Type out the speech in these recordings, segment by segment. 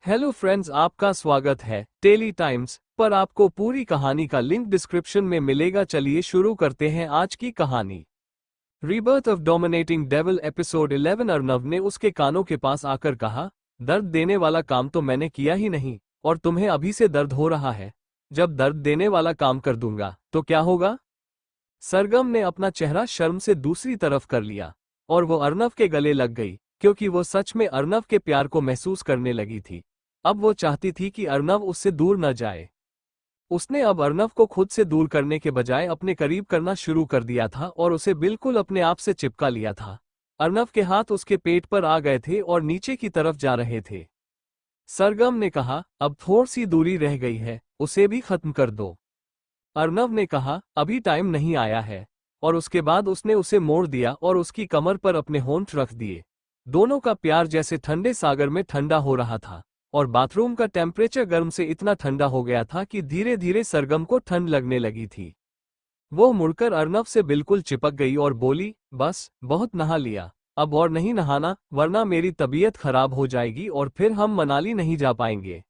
Hello friends, आपका स्वागत है टेली टाइम्स पर। आपको पूरी कहानी का लिंक डिस्क्रिप्शन में मिलेगा। चलिए शुरू करते हैं आज की कहानी। Rebirth of dominating devil episode 11। Arnav ने उसके कानों के पास आकर कहा, दर्द देने वाला काम तो मैंने किया ही नहीं, और तुम्हें अभी से दर्द हो रहा है। जब दर्द देने वाला काम कर दूंगा तो क्या होगा? सरगम ने अपना चेहरा शर्म से दूसरी तरफ कर लिया और वो अर्नव के गले लग गई, क्योंकि वो सच में अर्नव के प्यार को महसूस करने लगी थी। अब वो चाहती थी कि अर्नव उससे दूर न जाए। उसने अब अर्नव को खुद से दूर करने के बजाय अपने करीब करना शुरू कर दिया था और उसे बिल्कुल अपने आप से चिपका लिया था। अर्नव के हाथ उसके पेट पर आ गए थे और नीचे की तरफ जा रहे थे। सरगम ने कहा, अब थोड़ी सी दूरी रह गई है, उसे भी खत्म कर दो। अर्नव ने कहा, अभी टाइम नहीं आया है। और उसके बाद उसने उसे मोड़ दिया और उसकी कमर पर अपने होंठ रख दिए। दोनों का प्यार जैसे ठंडे सागर में ठंडा हो रहा था, और बाथरूम का टेम्परेचर गर्म से इतना ठंडा हो गया था कि धीरे धीरे सरगम को ठंड लगने लगी थी। वो मुड़कर अर्नव से बिल्कुल चिपक गई और बोली, बस बहुत नहा लिया, अब और नहीं नहाना, वरना मेरी तबीयत खराब हो जाएगी और फिर हम मनाली नहीं जा पाएंगे।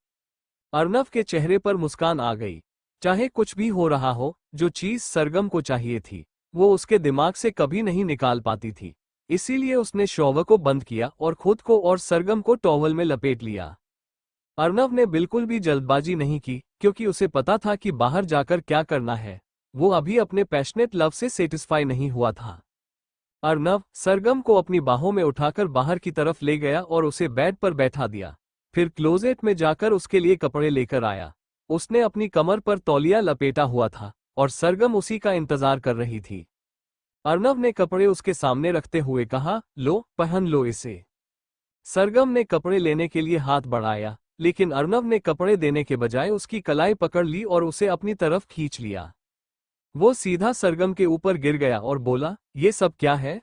अर्नव के चेहरे पर मुस्कान आ गई। चाहे कुछ भी हो रहा हो, जो चीज सरगम को चाहिए थी वो उसके दिमाग से कभी नहीं निकाल पाती थी। इसीलिए उसने शॉवर को बंद किया और खुद को और सरगम को टॉवल में लपेट लिया। अर्नव ने बिल्कुल भी जल्दबाजी नहीं की, क्योंकि उसे पता था कि बाहर जाकर क्या करना है। वो अभी अपने पैशनेट लव से सेटिस्फाई नहीं हुआ था। अर्नव सरगम को अपनी बाहों में उठाकर बाहर की तरफ ले गया और उसे बेड पर बैठा दिया। फिर क्लोजेट में जाकर उसके लिए कपड़े लेकर आया। उसने अपनी कमर पर तौलिया लपेटा हुआ था और सरगम उसी का इंतजार कर रही थी। अर्नव ने कपड़े उसके सामने रखते हुए कहा, लो पहन लो इसे। सरगम ने कपड़े लेने के लिए हाथ बढ़ाया, लेकिन अर्नव ने कपड़े देने के बजाय उसकी कलाई पकड़ ली और उसे अपनी तरफ खींच लिया। वो सीधा सरगम के ऊपर गिर गया और बोला, ये सब क्या है?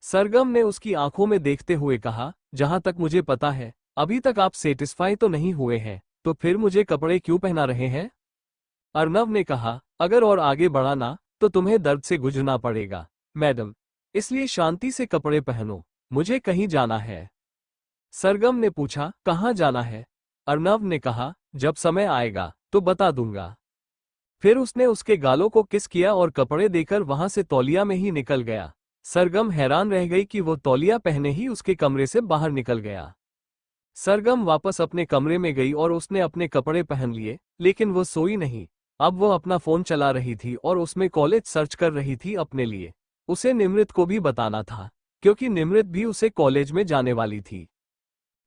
सरगम ने उसकी आंखों में देखते हुए कहा, जहां तक मुझे पता है अभी तक आप सेटिस्फाई तो नहीं हुए हैं, तो फिर मुझे कपड़े क्यों पहना रहे हैं? अर्नव ने कहा, अगर और आगे बढ़ा ना तो तुम्हें दर्द से गुजरना पड़ेगा मैडम, इसलिए शांति से कपड़े पहनो, मुझे कहीं जाना है। सरगम ने पूछा, कहाँ जाना है? अर्नव ने कहा, जब समय आएगा तो बता दूंगा। फिर उसने उसके गालों को किस किया और कपड़े देकर वहां से तौलिया में ही निकल गया। सरगम हैरान रह गई कि वो तौलिया पहने ही उसके कमरे से बाहर निकल गया। सरगम वापस अपने कमरे में गई और उसने अपने कपड़े पहन लिए, लेकिन वो सोई नहीं। अब वो अपना फोन चला रही थी और उसमें कॉलेज सर्च कर रही थी अपने लिए। उसे निमृत को भी बताना था, क्योंकि निमृत भी उसे कॉलेज में जाने वाली थी।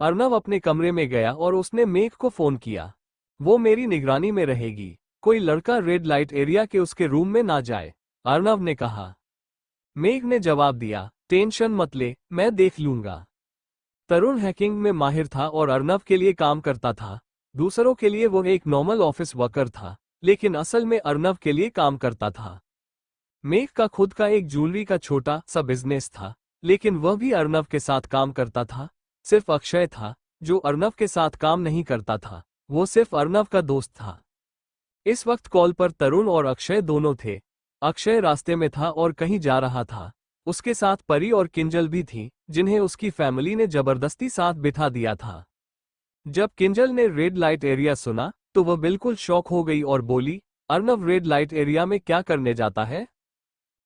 अर्नव अपने कमरे में गया और उसने मेघ को फोन किया। वो मेरी निगरानी में रहेगी, कोई लड़का रेड लाइट एरिया के उसके रूम में ना जाए, अर्नव ने कहा। मेघ ने जवाब दिया, टेंशन मत ले, मैं देख लूंगा। तरुण हैकिंग में माहिर था और अर्नव के लिए काम करता था। दूसरों के लिए वो एक नॉर्मल ऑफिस वर्कर था, लेकिन असल में अर्नव के लिए काम करता था। मेघ का खुद का एक ज्वेलरी का छोटा सा बिजनेस था, लेकिन वह भी अर्नव के साथ काम करता था। सिर्फ अक्षय था जो अर्नव के साथ काम नहीं करता था, वो सिर्फ अर्नव का दोस्त था। इस वक्त कॉल पर तरुण और अक्षय दोनों थे। अक्षय रास्ते में था और कहीं जा रहा था। उसके साथ परी और किंजल भी थी, जिन्हें उसकी फैमिली ने जबरदस्ती साथ बिठा दिया था। जब किंजल ने रेड लाइट एरिया सुना तो वह बिल्कुल शॉक हो गई और बोली, अर्नव रेड लाइट एरिया में क्या करने जाता है?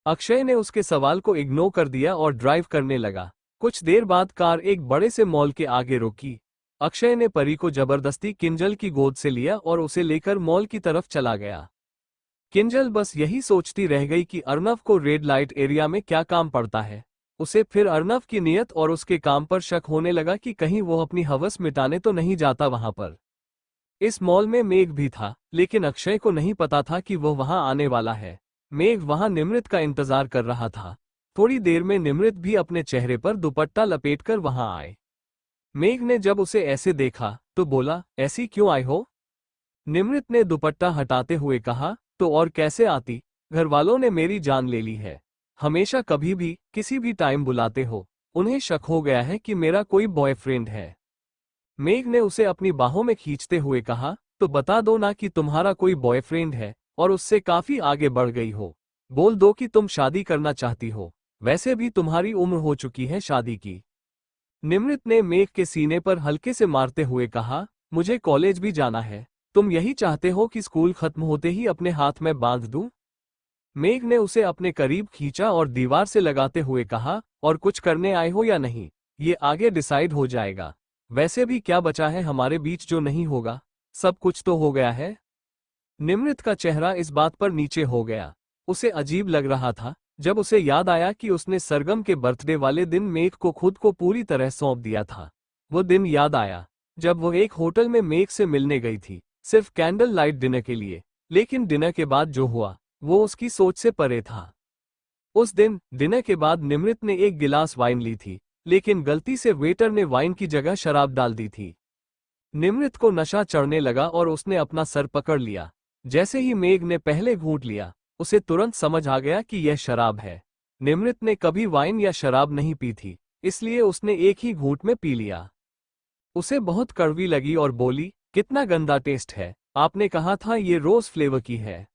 अक्षय ने उसके सवाल को इग्नोर कर दिया और ड्राइव करने लगा। कुछ देर बाद कार एक बड़े से मॉल के आगे रुकी। अक्षय ने परी को जबरदस्ती किंजल की गोद से लिया और उसे लेकर मॉल की तरफ चला गया। किंजल बस यही सोचती रह गई कि अर्नव को रेड लाइट एरिया में क्या काम पड़ता है। उसे फिर अर्नव की नीयत और उसके काम पर शक होने लगा कि कहीं वो अपनी हवस मिटाने तो नहीं जाता वहां पर। इस मॉल में मेघ भी था, लेकिन अक्षय को नहीं पता था कि वह वहां आने वाला है। मेघ वहां निमृत का इंतजार कर रहा था। थोड़ी देर में निमृत भी अपने चेहरे पर दुपट्टा लपेटकर वहां आए। मेघ ने जब उसे ऐसे देखा तो बोला, ऐसी क्यों आई हो? निमृत ने दुपट्टा हटाते हुए कहा, तो और कैसे आती, घर वालों ने मेरी जान ले ली है। हमेशा कभी भी किसी भी टाइम बुलाते हो, उन्हें शक हो गया है कि मेरा कोई बॉयफ्रेंड है। मेघ ने उसे अपनी बाहों में खींचते हुए कहा, तो बता दो ना कि तुम्हारा कोई बॉयफ्रेंड है और उससे काफी आगे बढ़ गई हो। बोल दो कि तुम शादी करना चाहती हो, वैसे भी तुम्हारी उम्र हो चुकी है शादी की। निमृत ने मेघ के सीने पर हल्के से मारते हुए कहा, मुझे कॉलेज भी जाना है। तुम यही चाहते हो कि स्कूल खत्म होते ही अपने हाथ में बांध दूं? मेघ ने उसे अपने करीब खींचा और दीवार से लगाते हुए कहा, और कुछ करने आए हो या नहीं, ये आगे डिसाइड हो जाएगा। वैसे भी क्या बचा है हमारे बीच जो नहीं होगा? सब कुछ तो हो गया है। निमृत का चेहरा इस बात पर नीचे हो गया। उसे अजीब लग रहा था जब उसे याद आया कि उसने सरगम के बर्थडे वाले दिन मेघ को खुद को पूरी तरह सौंप दिया था। वो दिन याद आया जब वो एक होटल में मेघ से मिलने गई थी, सिर्फ कैंडल लाइट डिनर के लिए। लेकिन डिनर के बाद जो हुआ वो उसकी सोच से परे था। उस दिन डिनर के बाद निमृत ने एक गिलास वाइन ली थी, लेकिन गलती से वेटर ने वाइन की जगह शराब डाल दी थी। निमृत को नशा चढ़ने लगा और उसने अपना सर पकड़ लिया। जैसे ही मेघ ने पहले घूंट लिया, उसे तुरंत समझ आ गया कि यह शराब है। निमृत ने कभी वाइन या शराब नहीं पी थी, इसलिए उसने एक ही घूंट में पी लिया। उसे बहुत कड़वी लगी और बोली, कितना गंदा टेस्ट है, आपने कहा था ये रोज फ्लेवर की है।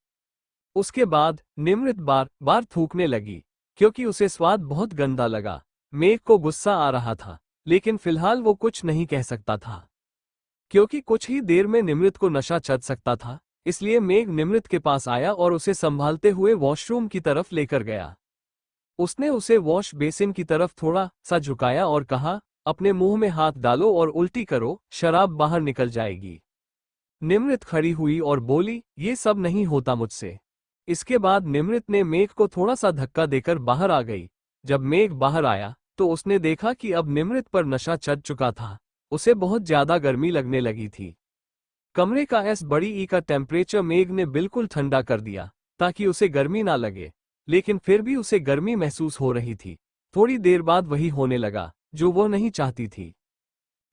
उसके बाद निमृत बार बार थूकने लगी, क्योंकि उसे स्वाद बहुत गंदा लगा। मेघ को गुस्सा आ रहा था, लेकिन फिलहाल वो कुछ नहीं कह सकता था, क्योंकि कुछ ही देर में निमृत को नशा चढ़ सकता था। इसलिए मेघ निमृत के पास आया और उसे संभालते हुए वॉशरूम की तरफ लेकर गया। उसने उसे वॉश बेसिन की तरफ थोड़ा सा झुकाया और कहा, अपने मुंह में हाथ डालो और उल्टी करो, शराब बाहर निकल जाएगी। निमृत खड़ी हुई और बोली, ये सब नहीं होता मुझसे। इसके बाद निमृत ने मेघ को थोड़ा सा धक्का देकर बाहर आ गई। जब मेघ बाहर आया तो उसने देखा कि अब निमृत पर नशा चढ़ चुका था। उसे बहुत ज्यादा गर्मी लगने लगी थी। कमरे का बड़ी ई का टेम्परेचर मेघ ने बिल्कुल ठंडा कर दिया ताकि उसे गर्मी ना लगे, लेकिन फिर भी उसे गर्मी महसूस हो रही थी। थोड़ी देर बाद वही होने लगा जो वो नहीं चाहती थी।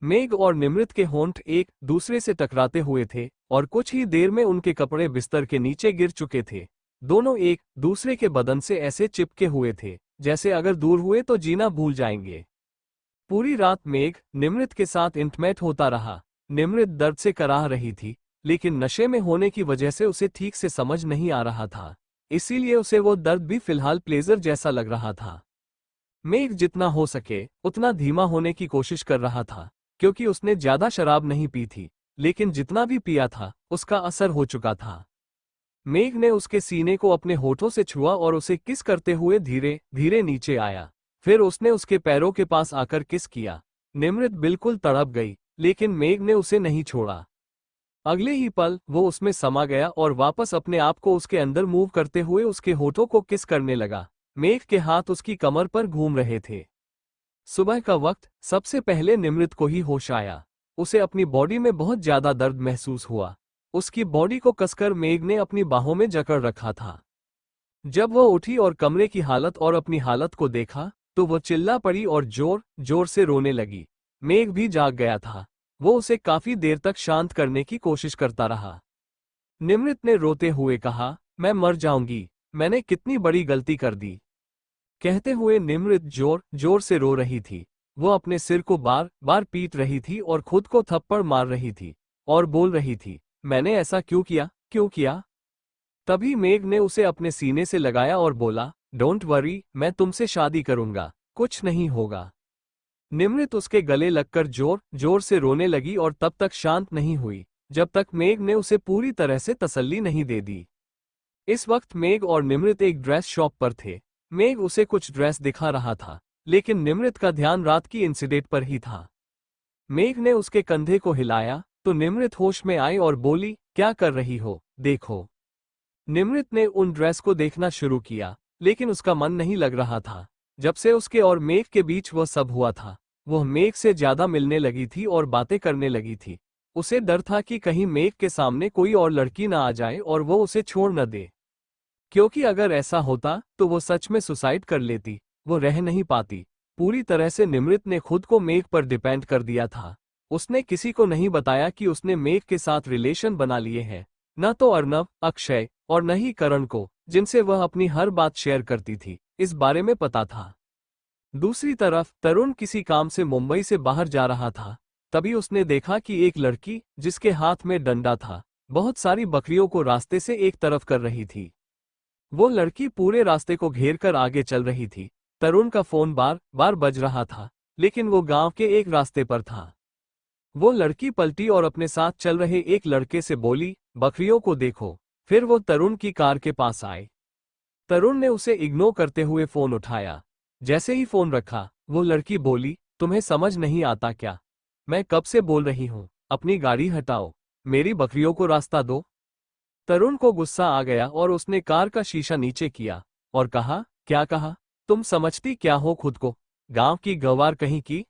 मेघ और निमृत के होंठ एक दूसरे से टकराते हुए थे और कुछ ही देर में उनके कपड़े बिस्तर के नीचे गिर चुके थे। दोनों एक दूसरे के बदन से ऐसे चिपके हुए थे जैसे अगर दूर हुए तो जीना भूल जाएंगे। पूरी रात मेघ निमृत के साथ इंटमेट होता रहा। निमृत दर्द से कराह रही थी, लेकिन नशे में होने की वजह से उसे ठीक से समझ नहीं आ रहा था, इसीलिए उसे वो दर्द भी फिलहाल प्लेजर जैसा लग रहा था। मेघ जितना हो सके उतना धीमा होने की कोशिश कर रहा था, क्योंकि उसने ज्यादा शराब नहीं पी थी, लेकिन जितना भी पिया था उसका असर हो चुका था। मेघ ने उसके सीने को अपने होठों से छुआ और उसे किस करते हुए धीरे धीरे नीचे आया। फिर उसने उसके पैरों के पास आकर किस किया। निमृत बिल्कुल तड़प गई, लेकिन मेघ ने उसे नहीं छोड़ा। अगले ही पल वो उसमें समा गया और वापस अपने आप को उसके अंदर मूव करते हुए उसके होठों को किस करने लगा। मेघ के हाथ उसकी कमर पर घूम रहे थे। सुबह का वक्त सबसे पहले निमृत को ही होश आया। उसे अपनी बॉडी में बहुत ज्यादा दर्द महसूस हुआ। उसकी बॉडी को कसकर मेघ ने अपनी बाहों में जकड़ रखा था। जब वह उठी और कमरे की हालत और अपनी हालत को देखा तो वह चिल्ला पड़ी और जोर जोर से रोने लगी। मेघ भी जाग गया था। वो उसे काफी देर तक शांत करने की कोशिश करता रहा। निमृत ने रोते हुए कहा, मैं मर जाऊंगी, मैंने कितनी बड़ी गलती कर दी। कहते हुए निमृत जोर जोर से रो रही थी। वो अपने सिर को बार बार पीट रही थी और खुद को थप्पड़ मार रही थी और बोल रही थी, मैंने ऐसा क्यों किया, क्यों किया। तभी मेघ ने उसे अपने सीने से लगाया और बोला, डोंट वरी, मैं तुमसे शादी करूंगा, कुछ नहीं होगा। निमृत उसके गले लगकर जोर जोर से रोने लगी और तब तक शांत नहीं हुई जब तक मेघ ने उसे पूरी तरह से तसल्ली नहीं दे दी। इस वक्त मेघ और निमृत एक ड्रेस शॉप पर थे। मेघ उसे कुछ ड्रेस दिखा रहा था, लेकिन निमृत का ध्यान रात की इंसिडेंट पर ही था। मेघ ने उसके कंधे को हिलाया तो निमृत होश में आई और बोली, क्या कर रही हो, देखो। निमृत ने उन ड्रेस को देखना शुरू किया, लेकिन उसका मन नहीं लग रहा था। जब से उसके और मेघ के बीच वह सब हुआ था, वह मेघ से ज्यादा मिलने लगी थी और बातें करने लगी थी। उसे डर था कि कहीं मेघ के सामने कोई और लड़की ना आ जाए और वो उसे छोड़ न दे, क्योंकि अगर ऐसा होता तो वो सच में सुसाइड कर लेती। वो रह नहीं पाती। पूरी तरह से निमृत ने खुद को मेघ पर डिपेंड कर दिया था। उसने किसी को नहीं बताया कि उसने मेघ के साथ रिलेशन बना लिए हैं, न तो अर्नव, अक्षय और न ही करण को, जिनसे वह अपनी हर बात शेयर करती थी, इस बारे में पता था। दूसरी तरफ तरुण किसी काम से मुंबई से बाहर जा रहा था। तभी उसने देखा कि एक लड़की, जिसके हाथ में डंडा था, बहुत सारी बकरियों को रास्ते से एक तरफ कर रही थी। वो लड़की पूरे रास्ते को घेर कर आगे चल रही थी। तरुण का फोन बार बार बज रहा था, लेकिन वो गांव के एक रास्ते पर था। वो लड़की पलटी और अपने साथ चल रहे एक लड़के से बोली, बकरियों को देखो। फिर वो तरुण की कार के पास आए। तरुण ने उसे इग्नोर करते हुए फोन उठाया। जैसे ही फोन रखा, वो लड़की बोली, तुम्हें समझ नहीं आता क्या? मैं कब से बोल रही हूं, अपनी गाड़ी हटाओ, मेरी बकरियों को रास्ता दो। तरुण को गुस्सा आ गया और उसने कार का शीशा नीचे किया और कहा, क्या कहा? तुम समझती क्या हो खुद को, गांव की गंवार कहीं की?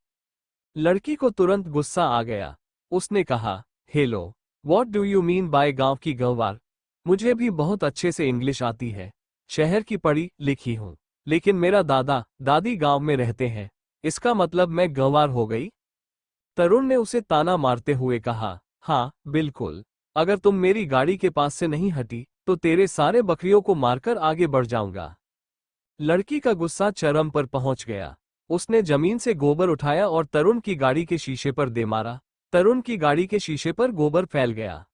लड़की को तुरंत गुस्सा आ गया। उसने कहा, hello, what do you mean by गांव की गंवार? मुझे भी बहुत अच्छे से इंग्लिश आती है, शहर की पढ़ी लिखी हूं, लेकिन मेरा दादा दादी गांव में रहते हैं, इसका मतलब मैं गंवार हो गई? तरुण ने उसे ताना मारते हुए कहा, हाँ बिल्कुल, अगर तुम मेरी गाड़ी के पास से नहीं हटी तो तेरे सारे बकरियों को मारकर आगे बढ़ जाऊंगा। लड़की का गुस्सा चरम पर पहुंच गया। उसने जमीन से गोबर उठाया और तरुण की गाड़ी के शीशे पर दे मारा। तरुण की गाड़ी के शीशे पर गोबर फैल गया।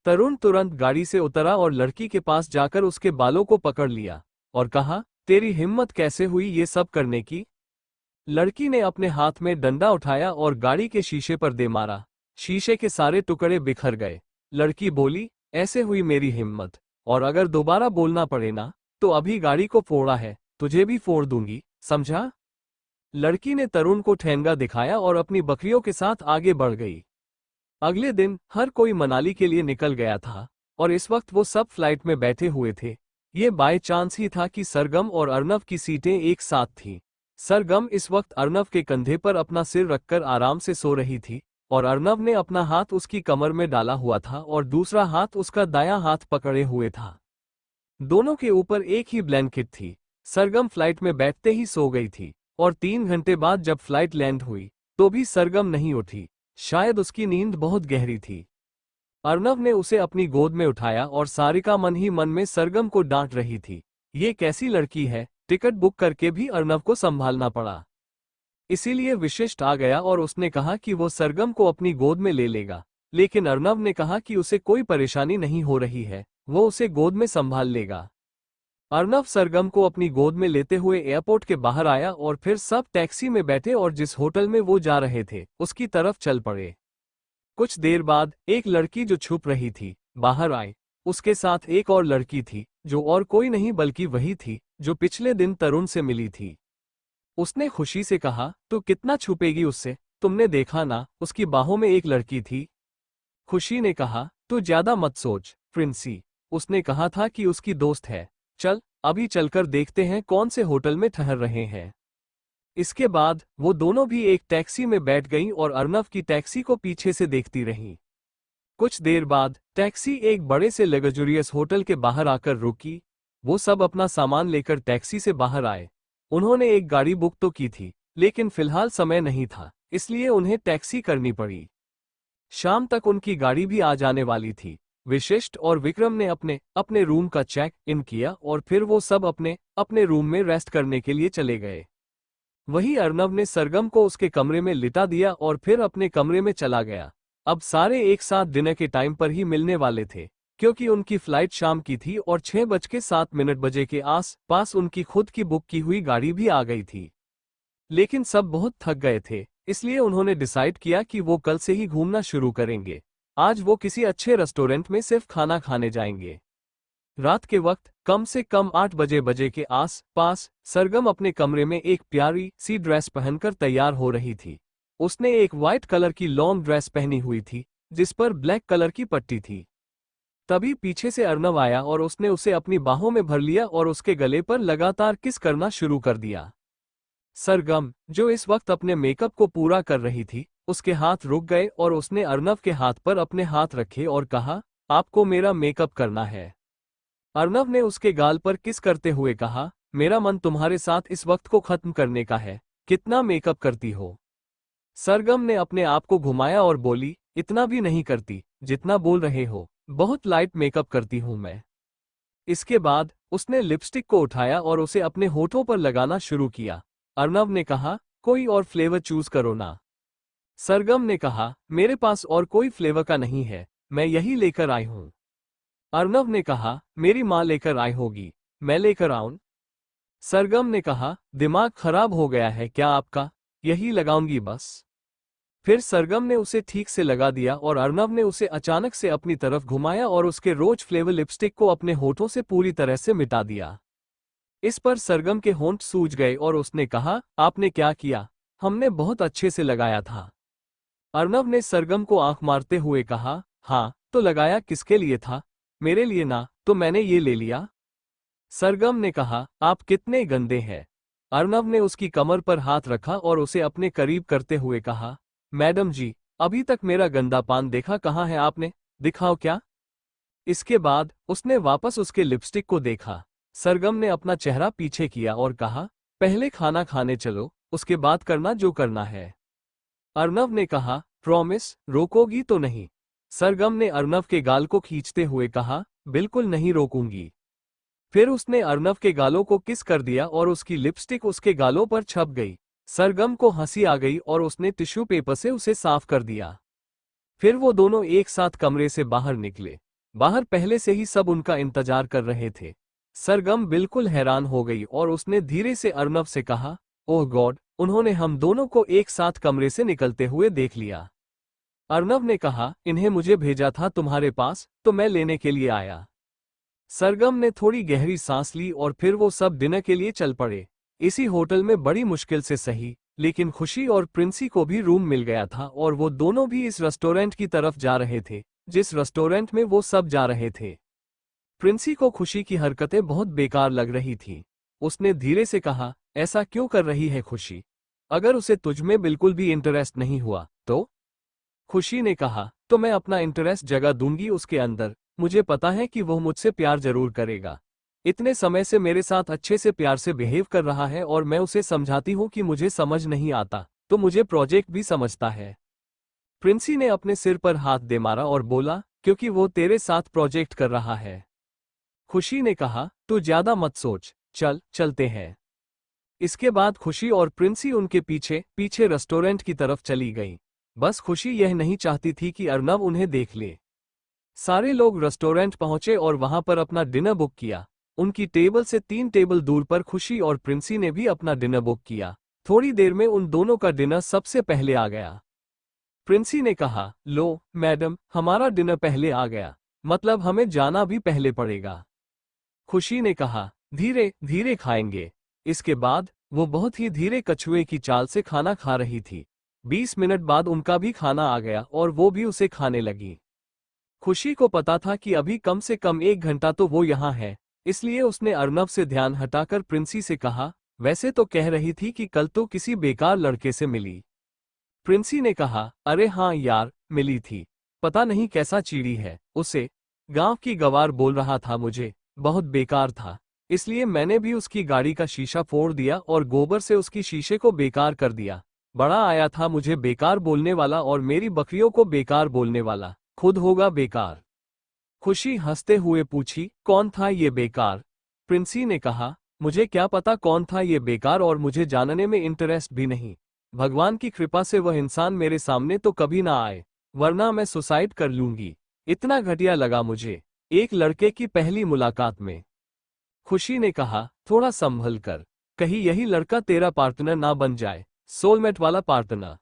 तरुण तुरंत गाड़ी से उतरा और लड़की के पास जाकर उसके बालों को पकड़ लिया और कहा, तेरी हिम्मत कैसे हुई ये सब करने की? लड़की ने अपने हाथ में डंडा उठाया और गाड़ी के शीशे पर दे मारा। शीशे के सारे टुकड़े बिखर गए। लड़की बोली, ऐसे हुई मेरी हिम्मत, और अगर दोबारा बोलना पड़े ना, तो अभी गाड़ी को फोड़ा है, तुझे भी फोड़ दूंगी, समझा? लड़की ने तरुण को ठेंगा दिखाया और अपनी बकरियों के साथ आगे बढ़ गई। अगले दिन हर कोई मनाली के लिए निकल गया था और इस वक्त वो सब फ्लाइट में बैठे हुए थे। ये बाय चांस ही था कि सरगम और अर्नव की सीटें एक साथ थीं। सरगम इस वक्त अर्नव के कंधे पर अपना सिर रखकर आराम से सो रही थी और अर्नव ने अपना हाथ उसकी कमर में डाला हुआ था और दूसरा हाथ उसका दायां हाथ पकड़े हुए था। दोनों के ऊपर एक ही ब्लैंकेट थी। सरगम फ्लाइट में बैठते ही सो गई थी और 3 घंटे बाद जब फ्लाइट लैंड हुई तो भी सरगम नहीं उठी। शायद उसकी नींद बहुत गहरी थी। अर्नव ने उसे अपनी गोद में उठाया और सारिका मन ही मन में सरगम को डांट रही थी। ये कैसी लड़की है, टिकट बुक करके भी अर्नव को संभालना पड़ा। इसीलिए विशिष्ट आ गया और उसने कहा कि वो सरगम को अपनी गोद में ले लेगा, लेकिन अर्नव ने कहा कि उसे कोई परेशानी नहीं हो रही है, वो उसे गोद में संभाल लेगा। अर्नव सरगम को अपनी गोद में लेते हुए एयरपोर्ट के बाहर आया और फिर सब टैक्सी में बैठे और जिस होटल में वो जा रहे थे उसकी तरफ चल पड़े। कुछ देर बाद एक लड़की जो छुप रही थी बाहर आई। उसके साथ एक और लड़की थी जो और कोई नहीं बल्कि वही थी जो पिछले दिन तरुण से मिली थी। उसने खुशी से कहा, तू कितना छुपेगी उससे, तुमने देखा ना, उसकी बाहों में एक लड़की थी। खुशी ने कहा, तू ज्यादा मत सोच प्रिंसी, उसने कहा था कि उसकी दोस्त है। चल अभी चलकर देखते हैं कौन से होटल में ठहर रहे हैं। इसके बाद वो दोनों भी एक टैक्सी में बैठ गईं और अर्नव की टैक्सी को पीछे से देखती रहीं। कुछ देर बाद टैक्सी एक बड़े से लग्जरियस होटल के बाहर आकर रुकी। वो सब अपना सामान लेकर टैक्सी से बाहर आए। उन्होंने एक गाड़ी बुक तो की थी, लेकिन फिलहाल समय नहीं था, इसलिए उन्हें टैक्सी करनी पड़ी। शाम तक उनकी गाड़ी भी आ जाने वाली थी। विशिष्ट और विक्रम ने अपने अपने रूम का चेक इन किया और फिर वो सब अपने अपने रूम में रेस्ट करने के लिए चले गए। वही अर्नव ने सरगम को उसके कमरे में लिटा दिया और फिर अपने कमरे में चला गया। अब सारे एक साथ डिनर के टाइम पर ही मिलने वाले थे, क्योंकि उनकी फ्लाइट शाम की थी और 6:07 के आस पास उनकी खुद की बुक की हुई गाड़ी भी आ गई थी। लेकिन सब बहुत थक गए थे, इसलिए उन्होंने डिसाइड किया कि वो कल से ही घूमना शुरू करेंगे। आज वो किसी अच्छे रेस्टोरेंट में सिर्फ खाना खाने जाएंगे। रात के वक्त कम से कम 8 बजे के आस पास सरगम अपने कमरे में एक प्यारी सी ड्रेस पहनकर तैयार हो रही थी। उसने एक वाइट कलर की लॉन्ग ड्रेस पहनी हुई थी जिस पर ब्लैक कलर की पट्टी थी। तभी पीछे से अर्नव आया और उसने उसे अपनी बाहों में भर लिया और उसके गले पर लगातार किस करना शुरू कर दिया। सरगम, जो इस वक्त अपने मेकअप को पूरा कर रही थी, उसके हाथ रुक गए और उसने अर्नव के हाथ पर अपने हाथ रखे और कहा, आपको मेरा मेकअप करना है। अर्नव ने उसके गाल पर किस करते हुए कहा, मेरा मन तुम्हारे साथ इस वक्त को खत्म करने का है, कितना मेकअप करती हो। सरगम ने अपने आप को घुमाया और बोली, इतना भी नहीं करती जितना बोल रहे हो, बहुत लाइट मेकअप करती हूं मैं। इसके बाद उसने लिपस्टिक को उठाया और उसे अपने होठों पर लगाना शुरू किया। अर्नव ने कहा, कोई और फ्लेवर चूज करो ना। सरगम ने कहा, मेरे पास और कोई फ्लेवर का नहीं है, मैं यही लेकर आई हूं। अर्नव ने कहा, मेरी माँ लेकर आई होगी, मैं लेकर आऊं। सरगम ने कहा, दिमाग खराब हो गया है क्या आपका, यही लगाऊंगी बस। फिर सरगम ने उसे ठीक से लगा दिया और अर्नव ने उसे अचानक से अपनी तरफ घुमाया और उसके रोज फ्लेवर लिपस्टिक को अपने होठों से पूरी तरह से मिटा दिया। इस पर सरगम के होंठ सूज गए और उसने कहा, आपने क्या किया? हमने बहुत अच्छे से लगाया था। अर्नव ने सरगम को आंख मारते हुए कहा, हाँ, तो लगाया किसके लिए था? मेरे लिए ना, तो मैंने ये ले लिया। सरगम ने कहा, आप कितने गंदे हैं। अर्नव ने उसकी कमर पर हाथ रखा और उसे अपने करीब करते हुए कहा, मैडम जी, अभी तक मेरा गंदा पान देखा कहाँ है आपने? दिखाओ क्या? इसके बाद उसने वापस उसके लिपस्टिक को देखा। सरगम ने अपना चेहरा पीछे किया और कहा, पहले खाना खाने चलो, उसके बाद करना जो करना है। अर्नव ने कहा, प्रॉमिस, रोकोगी तो नहीं? सरगम ने अर्नव के गाल को खींचते हुए कहा, बिल्कुल नहीं रोकूंगी। फिर उसने अर्नव के गालों को किस कर दिया और उसकी लिपस्टिक उसके गालों पर छप गई। सरगम को हंसी आ गई और उसने टिश्यू पेपर से उसे साफ कर दिया। फिर वो दोनों एक साथ कमरे से बाहर निकले। बाहर पहले से ही सब उनका इंतजार कर रहे थे। सरगम बिल्कुल हैरान हो गई और उसने धीरे से अर्नव से कहा, ओह गॉड, उन्होंने हम दोनों को एक साथ कमरे से निकलते हुए देख लिया। अर्नव ने कहा, इन्हें मुझे भेजा था तुम्हारे पास, तो मैं लेने के लिए आया। सरगम ने थोड़ी गहरी सांस ली और फिर वो सब डिनर के लिए चल पड़े। इसी होटल में बड़ी मुश्किल से सही, लेकिन खुशी और प्रिंसी को भी रूम मिल गया था और वो दोनों भी इस रेस्टोरेंट की तरफ जा रहे थे, जिस रेस्टोरेंट में वो सब जा रहे थे। प्रिंसी को खुशी की हरकतें बहुत बेकार लग रही थी। उसने धीरे से कहा, ऐसा क्यों कर रही है खुशी? अगर उसे तुझमें बिल्कुल भी इंटरेस्ट नहीं हुआ तो? खुशी ने कहा, तो मैं अपना इंटरेस्ट जगा दूंगी उसके अंदर। मुझे पता है कि वो मुझसे प्यार जरूर करेगा। इतने समय से मेरे साथ अच्छे से प्यार से बिहेव कर रहा है और मैं उसे समझाती हूँ कि मुझे समझ नहीं आता, तो मुझे प्रोजेक्ट भी समझता है। प्रिंसी ने अपने सिर पर हाथ दे मारा और बोला, क्योंकि वो तेरे साथ प्रोजेक्ट कर रहा है। खुशी ने कहा, तू ज्यादा मत सोच, चल चलते हैं। इसके बाद खुशी और प्रिंसी उनके पीछे पीछे रेस्टोरेंट की तरफ चली गई। बस खुशी यह नहीं चाहती थी कि अर्नव उन्हें देख ले। सारे लोग रेस्टोरेंट पहुंचे और वहां पर अपना डिनर बुक किया। उनकी टेबल से 3 टेबल दूर पर खुशी और प्रिंसी ने भी अपना डिनर बुक किया। थोड़ी देर में उन दोनों का डिनर सबसे पहले आ गया। प्रिंसी ने कहा, लो मैडम, हमारा डिनर पहले आ गया, मतलब हमें जाना भी पहले पड़ेगा। खुशी ने कहा, धीरे धीरे खाएंगे। इसके बाद वो बहुत ही धीरे कछुए की चाल से खाना खा रही थी। 20 मिनट बाद उनका भी खाना आ गया और वो भी उसे खाने लगी। खुशी को पता था कि अभी कम से कम 1 घंटा तो वो यहाँ है, इसलिए उसने अर्नव से ध्यान हटाकर प्रिंसी से कहा, वैसे तो कह रही थी कि कल तो किसी बेकार लड़के से मिली। प्रिंसी ने कहा, अरे हाँ यार, मिली थी। पता नहीं कैसा चीड़ी है, उसे गांव की गवार बोल रहा था मुझे, बहुत बेकार था। इसलिए मैंने भी उसकी गाड़ी का शीशा फोड़ दिया और गोबर से उसकी शीशे को बेकार कर दिया। बड़ा आया था मुझे बेकार बोलने वाला और मेरी बकरियों को बेकार बोलने वाला, खुद होगा बेकार। खुशी हंसते हुए पूछी, कौन था ये बेकार? प्रिंसी ने कहा, मुझे क्या पता कौन था ये बेकार और मुझे जानने में इंटरेस्ट भी नहीं। भगवान की कृपा से वह इंसान मेरे सामने तो कभी ना आए, वरना मैं सुसाइड कर लूंगी। इतना घटिया लगा मुझे एक लड़के की पहली मुलाकात में। खुशी ने कहा, थोड़ा संभल कर, कहीं यही लड़का तेरा पार्टनर ना बन जाए, सोलमेट वाला पार्टनर।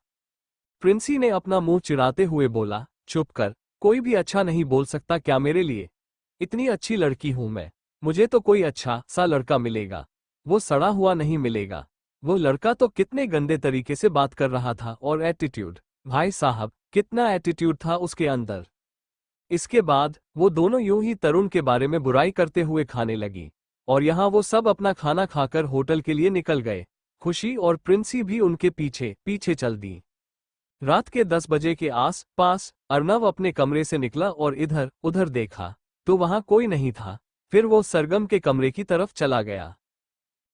प्रिंसी ने अपना मुंह चिढ़ाते हुए बोला, चुप कर, कोई भी अच्छा नहीं बोल सकता क्या मेरे लिए? इतनी अच्छी लड़की हूं मैं, मुझे तो कोई अच्छा सा लड़का मिलेगा, वो सड़ा हुआ नहीं मिलेगा। वो लड़का तो कितने गंदे तरीके से बात कर रहा था और एटीट्यूड, भाई साहब कितना एटीट्यूड था उसके अंदर। इसके बाद वो दोनों यूं ही तरुण के बारे में बुराई करते हुए खाने लगी और यहाँ वो सब अपना खाना खाकर होटल के लिए निकल गए। खुशी और प्रिंसी भी उनके पीछे पीछे चल दी। रात के 10 बजे के आस पास अर्नव अपने कमरे से निकला और इधर उधर देखा तो वहां कोई नहीं था। फिर वो सरगम के कमरे की तरफ चला गया।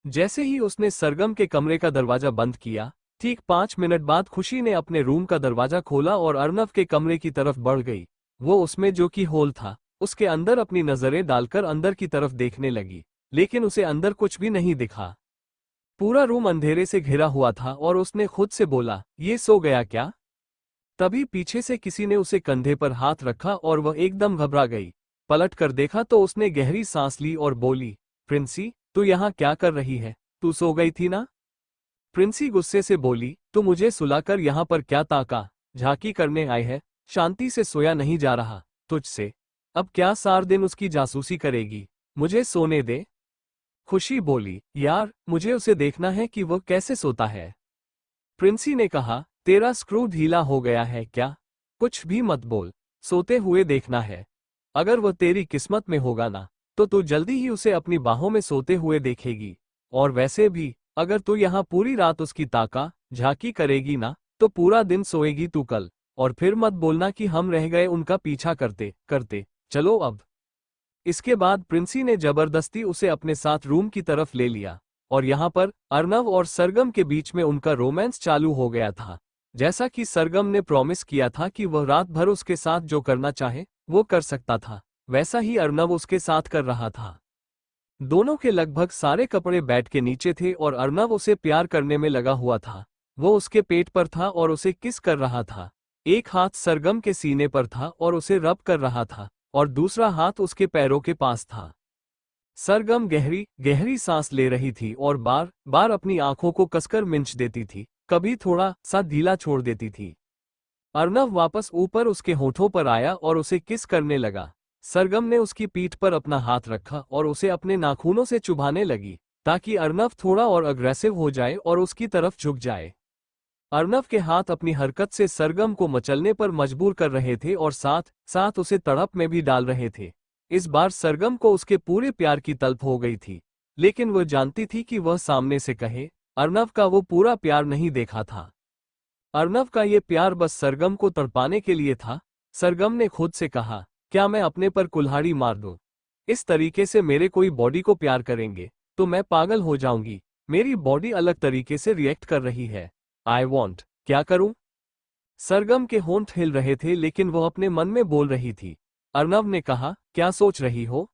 जैसे ही उसने सरगम के कमरे का दरवाजा बंद किया, ठीक 5 मिनट बाद खुशी ने अपने रूम का दरवाजा खोला और अर्नव के कमरे की तरफ बढ़ गई। वो उसमें जो कि होल था उसके अंदर अपनी नजरें डालकर अंदर की तरफ देखने लगी, लेकिन उसे अंदर कुछ भी नहीं दिखा। पूरा रूम अंधेरे से घिरा हुआ था और उसने खुद से बोला, ये सो गया क्या? तभी पीछे से किसी ने उसे कंधे पर हाथ रखा और वह एकदम घबरा गई। पलट कर देखा तो उसने गहरी सांस ली और बोली, प्रिंसी, तू यहाँ क्या कर रही है? तू सो गई थी ना? प्रिंसी गुस्से से बोली, तू मुझे सुलाकर यहाँ पर क्या ताका झांकी करने आई है? शांति से सोया नहीं जा रहा तुझसे। अब क्या सार दिन उसकी जासूसी करेगी? मुझे सोने दे। खुशी बोली, यार मुझे उसे देखना है कि वह कैसे सोता है। प्रिंसी ने कहा, तेरा स्क्रू ढीला हो गया है क्या? कुछ भी मत बोल, सोते हुए देखना है। अगर वह तेरी किस्मत में होगा ना, तो तू जल्दी ही उसे अपनी बाहों में सोते हुए देखेगी। और वैसे भी अगर तू यहाँ पूरी रात उसकी ताका झांकी करेगी ना, तो पूरा दिन सोएगी तू कल। और फिर मत बोलना कि हम रह गए उनका पीछा करते करते। चलो अब। इसके बाद प्रिंसी ने जबरदस्ती उसे अपने साथ रूम की तरफ ले लिया, और यहाँ पर अर्नव और सरगम के बीच में उनका रोमांस चालू हो गया था। जैसा कि सरगम ने प्रॉमिस किया था कि वह रात भर उसके साथ जो करना चाहे वो कर सकता था, वैसा ही अर्नव उसके साथ कर रहा था। दोनों के लगभग सारे कपड़े बेड के नीचे थे और अर्नव उसे प्यार करने में लगा हुआ था। वो उसके पेट पर था और उसे किस कर रहा था। एक हाथ सरगम के सीने पर था और उसे रब कर रहा था, और दूसरा हाथ उसके पैरों के पास था। सरगम गहरी गहरी सांस ले रही थी और बार बार अपनी आंखों को कसकर मिंच देती थी, कभी थोड़ा सा ढीला छोड़ देती थी। अर्नव वापस ऊपर उसके होठों पर आया और उसे किस करने लगा। सरगम ने उसकी पीठ पर अपना हाथ रखा और उसे अपने नाखूनों से चुभाने लगी, ताकि अर्नव थोड़ा और अग्रेसिव हो जाए और उसकी तरफ झुक जाए। अर्नव के हाथ अपनी हरकत से सरगम को मचलने पर मजबूर कर रहे थे और साथ साथ उसे तड़प में भी डाल रहे थे। इस बार सरगम को उसके पूरे प्यार की तलब हो गई थी, लेकिन वह जानती थी कि वह सामने से कहे, अर्नव का वो पूरा प्यार नहीं देखा था। अर्नव का ये प्यार बस सरगम को तड़पाने के लिए था। सरगम ने खुद से कहा, क्या मैं अपने पर कुल्हाड़ी मार दूं? इस तरीके से मेरे कोई बॉडी को प्यार करेंगे तो मैं पागल हो जाऊंगी। मेरी बॉडी अलग तरीके से रिएक्ट कर रही है। आई वॉन्ट, क्या करूं? सरगम के होंठ हिल रहे थे, लेकिन वह अपने मन में बोल रही थी। अर्नव ने कहा, क्या सोच रही हो?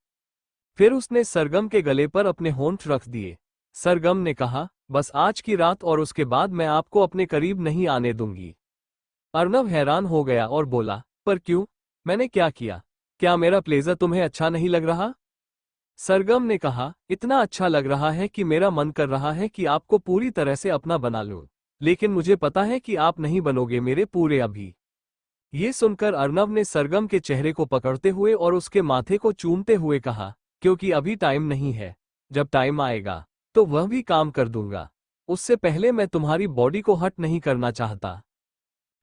फिर उसने सरगम के गले पर अपने होंठ रख दिए। सरगम ने कहा, बस आज की रात, और उसके बाद मैं आपको अपने करीब नहीं आने दूंगी। अर्नव हैरान हो गया और बोला, पर क्यों? मैंने क्या किया? क्या मेरा प्लेजर तुम्हें अच्छा नहीं लग रहा? सरगम ने कहा, इतना अच्छा लग रहा है कि मेरा मन कर रहा है कि आपको पूरी तरह से अपना बना लूं, लेकिन मुझे पता है कि आप नहीं बनोगे मेरे पूरे अभी। ये सुनकर अर्नव ने सरगम के चेहरे को पकड़ते हुए और उसके माथे को चूमते हुए कहा, क्योंकि अभी टाइम नहीं है, जब टाइम आएगा तो वह भी काम कर दूंगा। उससे पहले मैं तुम्हारी बॉडी को हट नहीं करना चाहता।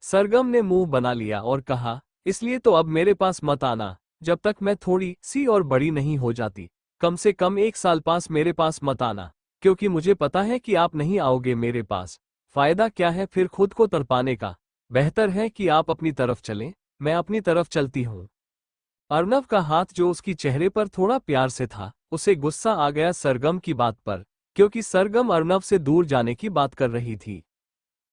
सरगम ने मुंह बना लिया और कहा, इसलिए तो अब मेरे पास मत आना जब तक मैं थोड़ी सी और बड़ी नहीं हो जाती। कम से कम 1 साल पास मेरे पास मत आना, क्योंकि मुझे पता है कि आप नहीं आओगे मेरे पास। फायदा क्या है फिर खुद को तड़पाने का? बेहतर है कि आप अपनी तरफ चलें, मैं अपनी तरफ चलती हूँ। अर्नव का हाथ जो उसकी चेहरे पर थोड़ा प्यार से था, उसे गुस्सा आ गया सरगम की बात पर, क्योंकि सरगम अर्नव से दूर जाने की बात कर रही थी।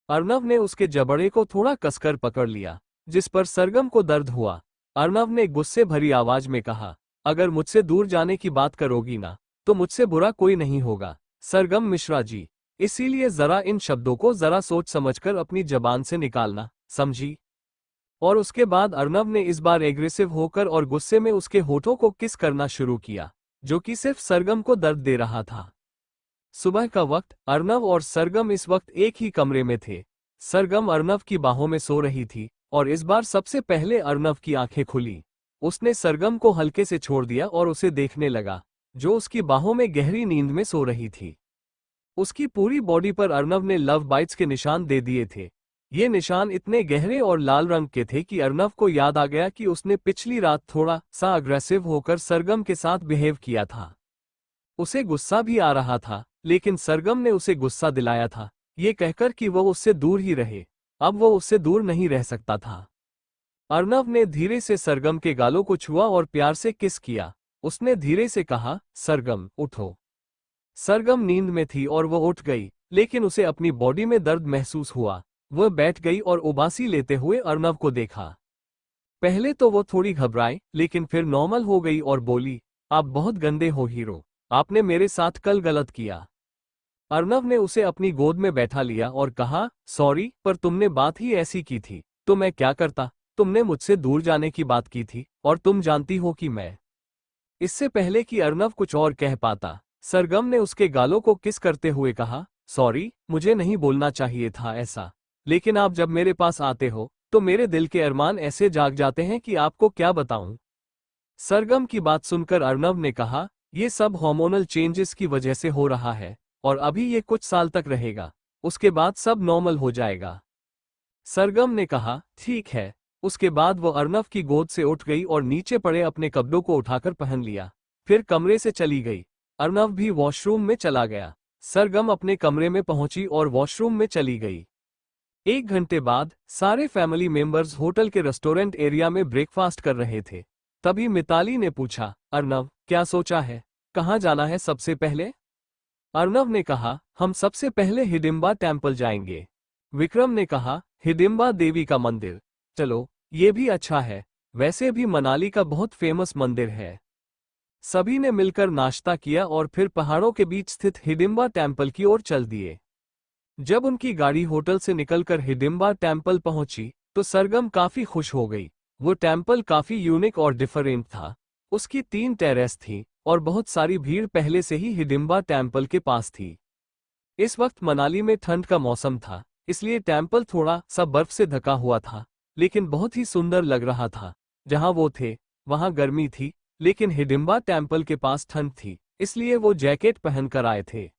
अर्नव ने उसके जबड़े को थोड़ा कसकर पकड़ लिया, जिस पर सरगम को दर्द हुआ। अर्नव ने गुस्से भरी आवाज में कहा, अगर मुझसे दूर जाने की बात करोगी ना, तो मुझसे बुरा कोई नहीं होगा सरगम मिश्रा जी। इसीलिए जरा इन शब्दों को जरा सोच समझकर अपनी जबान से निकालना, समझी? और उसके बाद अर्नव ने इस बार एग्रेसिव होकर और गुस्से में उसके होठों को किस करना शुरू किया, जो कि सिर्फ सरगम को दर्द दे रहा था। सुबह का वक्त, अर्नव और सरगम इस वक्त एक ही कमरे में थे। सरगम अर्नव की बाहों में सो रही थी, और इस बार सबसे पहले अर्नव की आंखें खुली। उसने सरगम को हल्के से छोड़ दिया और उसे देखने लगा, जो उसकी बाहों में गहरी नींद में सो रही थी। उसकी पूरी बॉडी पर अर्नव ने लव बाइट्स के निशान दे दिए थे। ये निशान इतने गहरे और लाल रंग के थे कि अर्नव को याद आ गया कि उसने पिछली रात थोड़ा सा अग्रेसिव होकर सरगम के साथ बिहेव किया था। उसे गुस्सा भी आ रहा था, लेकिन सरगम ने उसे गुस्सा दिलाया था, ये कहकर कि वह उससे दूर ही रहे। अब वो उससे दूर नहीं रह सकता था। अर्नव ने धीरे से सरगम के गालों को छुआ और प्यार से किस किया। उसने धीरे से कहा, सरगम उठो। सरगम नींद में थी और वह उठ गई, लेकिन उसे अपनी बॉडी में दर्द महसूस हुआ। वह बैठ गई और उबासी लेते हुए अर्नव को देखा। पहले तो वो थोड़ी घबराई, लेकिन फिर नॉर्मल हो गई और बोली, आप बहुत गंदे हो हीरो, आपने मेरे साथ कल गलत किया। अर्नव ने उसे अपनी गोद में बैठा लिया और कहा, सॉरी, पर तुमने बात ही ऐसी की थी तो मैं क्या करता? तुमने मुझसे दूर जाने की बात की थी, और तुम जानती हो कि मैं। इससे पहले कि अर्नव कुछ और कह पाता, सरगम ने उसके गालों को किस करते हुए कहा, सॉरी, मुझे नहीं बोलना चाहिए था ऐसा, लेकिन आप जब मेरे पास आते हो तो मेरे दिल के अरमान ऐसे जाग जाते हैं कि आपको क्या बताऊं। सरगम की बात सुनकर अर्नव ने कहा, ये सब हार्मोनल चेंजेस की वजह से हो रहा है और अभी ये कुछ साल तक रहेगा, उसके बाद सब नॉर्मल हो जाएगा। सरगम ने कहा, ठीक है। उसके बाद वो अर्नव की गोद से उठ गई और नीचे पड़े अपने कपड़ों को उठाकर पहन लिया, फिर कमरे से चली गई। अर्नव भी वॉशरूम में चला गया। सरगम अपने कमरे में पहुंची और वॉशरूम में चली गई। 1 घंटे बाद सारे फैमिली मेंबर्स होटल के रेस्टोरेंट एरिया में ब्रेकफास्ट कर रहे थे। तभी मिताली ने पूछा, अर्नव, क्या सोचा है, कहाँ जाना है सबसे पहले? अर्नव ने कहा, हम सबसे पहले हिडिंबा टेम्पल जाएंगे। विक्रम ने कहा, हिडिंबा देवी का मंदिर, चलो, ये भी अच्छा है, वैसे भी मनाली का बहुत फेमस मंदिर है। सभी ने मिलकर नाश्ता किया और फिर पहाड़ों के बीच स्थित हिडिंबा टेम्पल की ओर चल दिए। जब उनकी गाड़ी होटल से निकलकर हिडिंबा टेम्पल पहुंची तो सरगम काफी खुश हो गई। वो टेम्पल काफी यूनिक और डिफरेंट था। उसकी 3 टेरेस थी और बहुत सारी भीड़ पहले से ही हिडिंबा टेम्पल के पास थी। इस वक्त मनाली में ठंड का मौसम था, इसलिए टेम्पल थोड़ा सा बर्फ से ढका हुआ था, लेकिन बहुत ही सुंदर लग रहा था। जहां वो थे वहां गर्मी थी, लेकिन हिडिंबा टेम्पल के पास ठंड थी, इसलिए वो जैकेट पहनकर आए थे।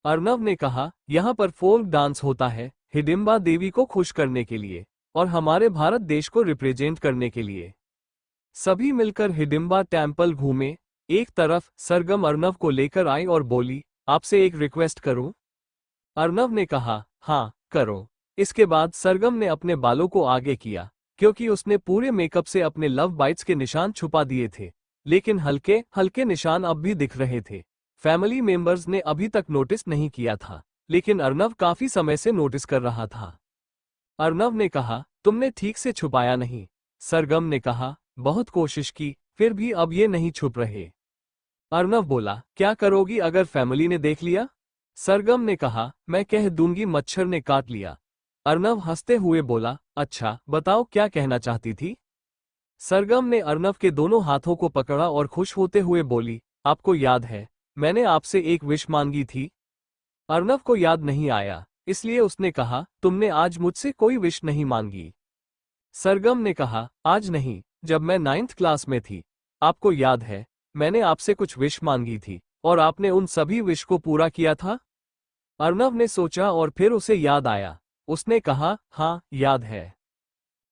अर्नव ने कहा, यहाँ पर फोल्क डांस होता है हिडिंबा देवी को खुश करने के लिए और हमारे भारत देश को रिप्रेजेंट करने के लिए। सभी मिलकर हिडिंबा टेम्पल घूमे। एक तरफ सरगम अर्नव को लेकर आई और बोली, आपसे एक रिक्वेस्ट करूं? अर्नव ने कहा, हाँ, करो। इसके बाद सरगम ने अपने बालों को आगे किया, क्योंकि उसने पूरे मेकअप से अपने लव बाइट्स के निशान छुपा दिए थे, लेकिन हल्के हल्के निशान अब भी दिख रहे थे। फैमिली मेंबर्स ने अभी तक नोटिस नहीं किया था, लेकिन अर्नव काफी समय से नोटिस कर रहा था। अर्नव ने कहा, तुमने ठीक से छुपाया नहीं। सरगम ने कहा, बहुत कोशिश की, फिर भी अब ये नहीं छुप रहे। अर्नव बोला, क्या करोगी अगर फैमिली ने देख लिया? सरगम ने कहा, मैं कह दूंगी मच्छर ने काट लिया। अर्नव हंसते हुए बोला, अच्छा, बताओ क्या कहना चाहती थी? सरगम ने अर्नव के दोनों हाथों को पकड़ा और खुश होते हुए बोली, आपको याद है, मैंने आपसे एक विश मांगी थी? अर्नव को याद नहीं आया, इसलिए उसने कहा, तुमने आज मुझसे कोई विश नहीं मांगी। सरगम ने कहा, आज नहीं, जब मैं 9th क्लास में थी। आपको याद है, मैंने आपसे कुछ विश मांगी थी और आपने उन सभी विश को पूरा किया था? अर्नव ने सोचा और फिर उसे याद आया। उसने कहा, हाँ, याद है।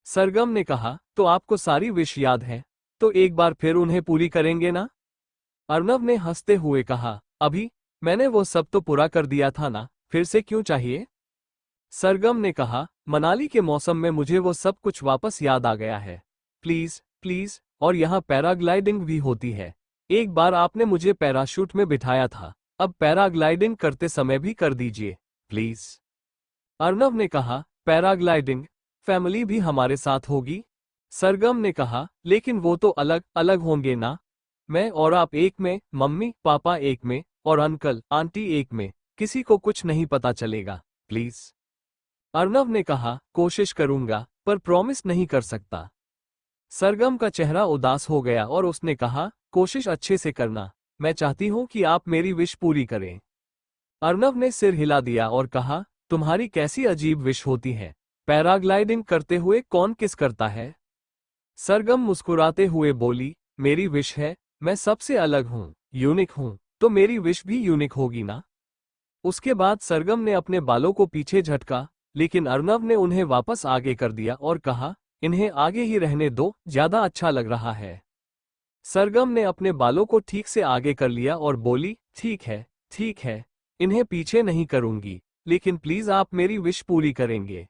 सरगम ने कहा, तो आपको सारी विश याद है, तो एक बार फिर उन्हें पूरी करेंगे ना? अर्नव ने हंसते हुए कहा, अभी मैंने वो सब तो पूरा कर दिया था ना, फिर से क्यों चाहिए? सरगम ने कहा, मनाली के मौसम में मुझे वो सब कुछ वापस याद आ गया है। प्लीज प्लीज, और यहाँ पैराग्लाइडिंग भी होती है। एक बार आपने मुझे पैराशूट में बिठाया था, अब पैराग्लाइडिंग करते समय भी कर दीजिए, प्लीज। अर्नव ने कहा, पैराग्लाइडिंग? फैमिली भी हमारे साथ होगी? सरगम ने कहा, लेकिन वो तो अलग अलग होंगे ना। मैं और आप एक में, मम्मी पापा एक में, और अंकल आंटी एक में, किसी को कुछ नहीं पता चलेगा, प्लीज। अर्नव ने कहा, कोशिश करूंगा, पर प्रॉमिस नहीं कर सकता। सरगम का चेहरा उदास हो गया और उसने कहा, कोशिश अच्छे से करना, मैं चाहती हूं कि आप मेरी विश पूरी करें। अर्नव ने सिर हिला दिया और कहा, तुम्हारी कैसी अजीब विश होती है, पैराग्लाइडिंग करते हुए कौन किस करता है? सरगम मुस्कुराते हुए बोली, मेरी विश है, मैं सबसे अलग हूँ, यूनिक हूँ, तो मेरी विश भी यूनिक होगी ना। उसके बाद सरगम ने अपने बालों को पीछे झटका, लेकिन अर्नव ने उन्हें वापस आगे कर दिया और कहा, इन्हें आगे ही रहने दो, ज्यादा अच्छा लग रहा है। सरगम ने अपने बालों को ठीक से आगे कर लिया और बोली, ठीक है, इन्हें पीछे नहीं करूंगी, लेकिन प्लीज आप मेरी विश पूरी करेंगे।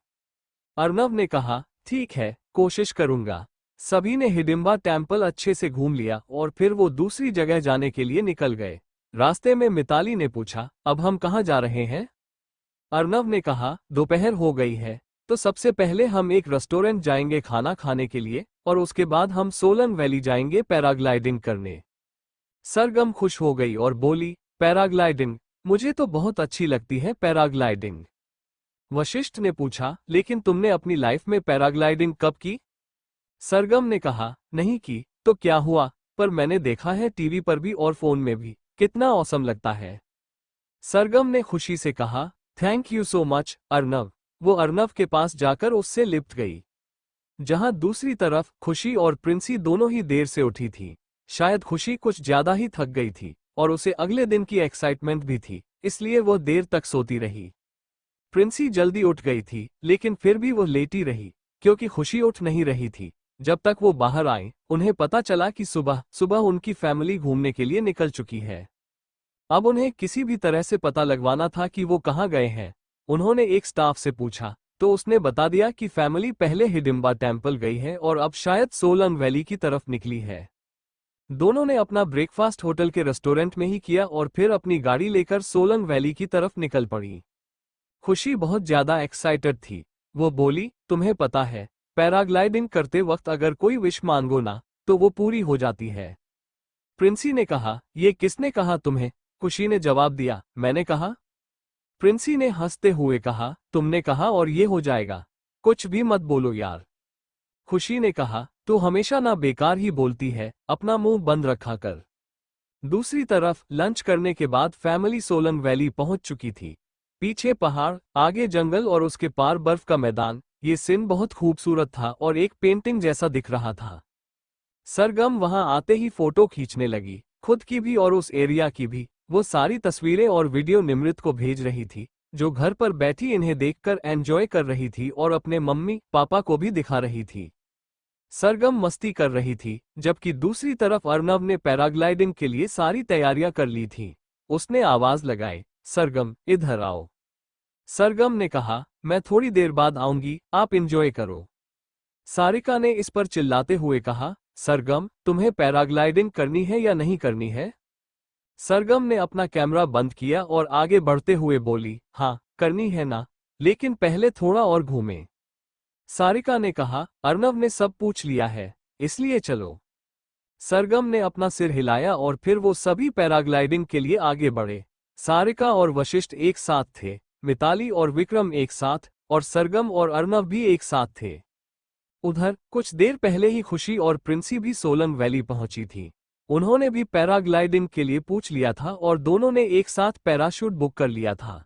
अर्नव ने कहा, ठीक है, कोशिश करूंगा। सभी ने हिडिंबा टेम्पल अच्छे से घूम लिया और फिर वो दूसरी जगह जाने के लिए निकल गए। रास्ते में मिताली ने पूछा, अब हम कहाँ जा रहे हैं? अर्नव ने कहा, दोपहर हो गई है, तो सबसे पहले हम एक रेस्टोरेंट जाएंगे खाना खाने के लिए, और उसके बाद हम सोलन वैली जाएंगे पैराग्लाइडिंग करने। सरगम खुश हो गई और बोली, पैराग्लाइडिंग? मुझे तो बहुत अच्छी लगती है पैराग्लाइडिंग। वशिष्ठ ने पूछा, लेकिन तुमने अपनी लाइफ में पैराग्लाइडिंग कब की? सरगम ने कहा, नहीं की, तो क्या हुआ, पर मैंने देखा है टीवी पर भी और फोन में भी, कितना औसम लगता है। सरगम ने खुशी से कहा, thank you so much Arnav. वो अर्नव के पास जाकर उससे लिपट गई। जहां दूसरी तरफ खुशी और प्रिंसी दोनों ही देर से उठी थी। शायद खुशी कुछ ज्यादा ही थक गई थी और उसे अगले दिन की एक्साइटमेंट भी थी, इसलिए वो देर तक सोती रही। प्रिंसी जल्दी उठ गई थी, लेकिन फिर भी वो लेटी रही, क्योंकि खुशी उठ नहीं रही थी। जब तक वो बाहर आए, उन्हें पता चला कि सुबह सुबह उनकी फैमिली घूमने के लिए निकल चुकी है। अब उन्हें किसी भी तरह से पता लगवाना था कि वो कहाँ गए हैं। उन्होंने एक स्टाफ से पूछा, तो उसने बता दिया कि फैमिली पहले हिडिंबा टेम्पल गई है और अब शायद सोलन वैली की तरफ निकली है। दोनों ने अपना ब्रेकफास्ट होटल के रेस्टोरेंट में ही किया और फिर अपनी गाड़ी लेकर सोलन वैली की तरफ निकल पड़ी। खुशी बहुत ज्यादा एक्साइटेड थी। वो बोली, तुम्हें पता है, पैराग्लाइडिंग करते वक्त अगर कोई विश मांगो ना, तो वो पूरी हो जाती है। प्रिंसी ने कहा, ये किसने कहा तुम्हें? खुशी ने जवाब दिया, मैंने कहा। प्रिंसी ने हंसते हुए कहा, तुमने कहा और ये हो जाएगा। कुछ भी मत बोलो यार। खुशी ने कहा, तू हमेशा ना बेकार ही बोलती है, अपना मुंह बंद रखा कर। दूसरी तरफ लंच करने के बाद फैमिली सोलन वैली पहुंच चुकी थी। पीछे पहाड़, आगे जंगल और उसके पार बर्फ का मैदान। ये सीन बहुत खूबसूरत था और एक पेंटिंग जैसा दिख रहा था। सरगम वहां आते ही फोटो खींचने लगी, खुद की भी और उस एरिया की भी। वो सारी तस्वीरें और वीडियो निमृत को भेज रही थी, जो घर पर बैठी इन्हें देखकर एंजॉय कर रही थी और अपने मम्मी पापा को भी दिखा रही थी। सरगम मस्ती कर रही थी, जबकि दूसरी तरफ अर्नव ने पैराग्लाइडिंग के लिए सारी तैयारियां कर ली थी। उसने आवाज लगाई, सरगम इधर आओ। सरगम ने कहा, मैं थोड़ी देर बाद आऊंगी, आप इंजॉय करो। सारिका ने इस पर चिल्लाते हुए कहा, सरगम, तुम्हें पैराग्लाइडिंग करनी है या नहीं करनी है? सरगम ने अपना कैमरा बंद किया और आगे बढ़ते हुए बोली, हाँ करनी है ना, लेकिन पहले थोड़ा और घूमें। सारिका ने कहा, अर्नव ने सब पूछ लिया है, इसलिए चलो। सरगम ने अपना सिर हिलाया और फिर वो सभी पैराग्लाइडिंग के लिए आगे बढ़े। सारिका और वशिष्ठ एक साथ थे, मिताली और विक्रम एक साथ, और सरगम और अर्नव भी एक साथ थे। उधर कुछ देर पहले ही खुशी और प्रिंसी भी सोलन वैली पहुंची थी। उन्होंने भी पैराग्लाइडिंग के लिए पूछ लिया था और दोनों ने एक साथ पैराशूट बुक कर लिया था।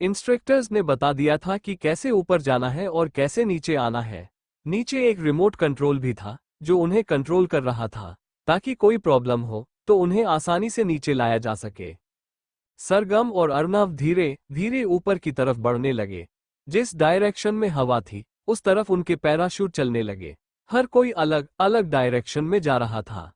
इंस्ट्रक्टर्स ने बता दिया था कि कैसे ऊपर जाना है और कैसे नीचे आना है। नीचे एक रिमोट कंट्रोल भी था, जो उन्हें कंट्रोल कर रहा था, ताकि कोई प्रॉब्लम हो तो उन्हें आसानी से नीचे लाया जा सके। सरगम और अर्नव धीरे धीरे ऊपर की तरफ बढ़ने लगे। जिस डायरेक्शन में हवा थी, उस तरफ उनके पैराशूट चलने लगे। हर कोई अलग अलग डायरेक्शन में जा रहा था।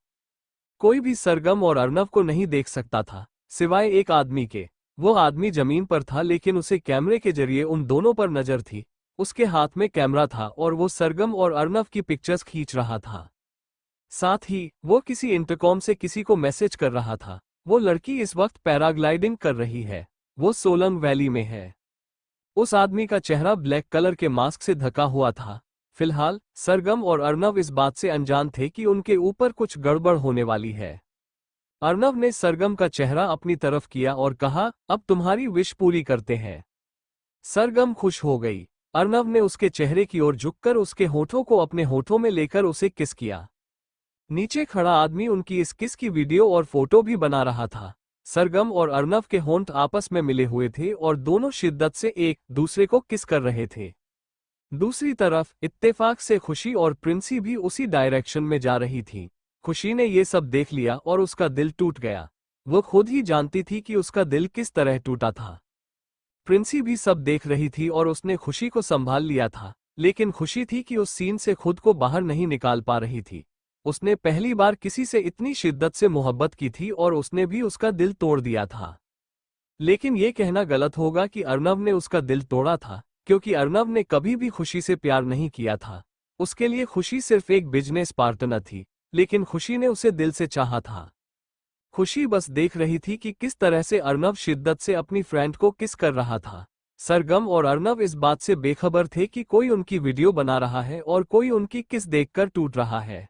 कोई भी सरगम और अर्नव को नहीं देख सकता था, सिवाय एक आदमी के। वो आदमी जमीन पर था, लेकिन उसे कैमरे के जरिए उन दोनों पर नजर थी। उसके हाथ में कैमरा था और वो सरगम और अर्नव की पिक्चर्स खींच रहा था। साथ ही वो किसी इंटरकॉम से किसी को मैसेज कर रहा था। वो लड़की इस वक्त पैराग्लाइडिंग कर रही है। वो सोलन वैली में है। उस आदमी का चेहरा ब्लैक कलर के मास्क से ढका हुआ था। फिलहाल सरगम और अर्नव इस बात से अनजान थे कि उनके ऊपर कुछ गड़बड़ होने वाली है। अर्नव ने सरगम का चेहरा अपनी तरफ किया और कहा, अब तुम्हारी विश पूरी करते हैं। सरगम खुश हो गई। अर्नव ने उसके चेहरे की ओर झुककर उसके होठों को अपने होठों में लेकर उसे किस किया। नीचे खड़ा आदमी उनकी इस किस की वीडियो और फोटो भी बना रहा था। सरगम और अर्नव के होंठ आपस में मिले हुए थे और दोनों शिद्दत से एक दूसरे को किस कर रहे थे। दूसरी तरफ इत्तेफाक से खुशी और प्रिंसी भी उसी डायरेक्शन में जा रही थी। खुशी ने ये सब देख लिया और उसका दिल टूट गया। वो खुद ही जानती थी कि उसका दिल किस तरह टूटा था। प्रिंसी भी सब देख रही थी और उसने खुशी को संभाल लिया था, लेकिन खुशी थी कि उस सीन से खुद को बाहर नहीं निकाल पा रही थी। उसने पहली बार किसी से इतनी शिद्दत से मोहब्बत की थी और उसने भी उसका दिल तोड़ दिया था। लेकिन ये कहना गलत होगा कि अर्नव ने उसका दिल तोड़ा था, क्योंकि अर्नव ने कभी भी खुशी से प्यार नहीं किया था। उसके लिए खुशी सिर्फ एक बिजनेस पार्टनर थी, लेकिन खुशी ने उसे दिल से चाहा था। खुशी बस देख रही थी कि किस तरह से अर्नव शिद्दत से अपनी फ्रेंड को किस कर रहा था। सरगम और अर्नव इस बात से बेखबर थे कि कोई उनकी वीडियो बना रहा है और कोई उनकी किस देखकर टूट रहा है।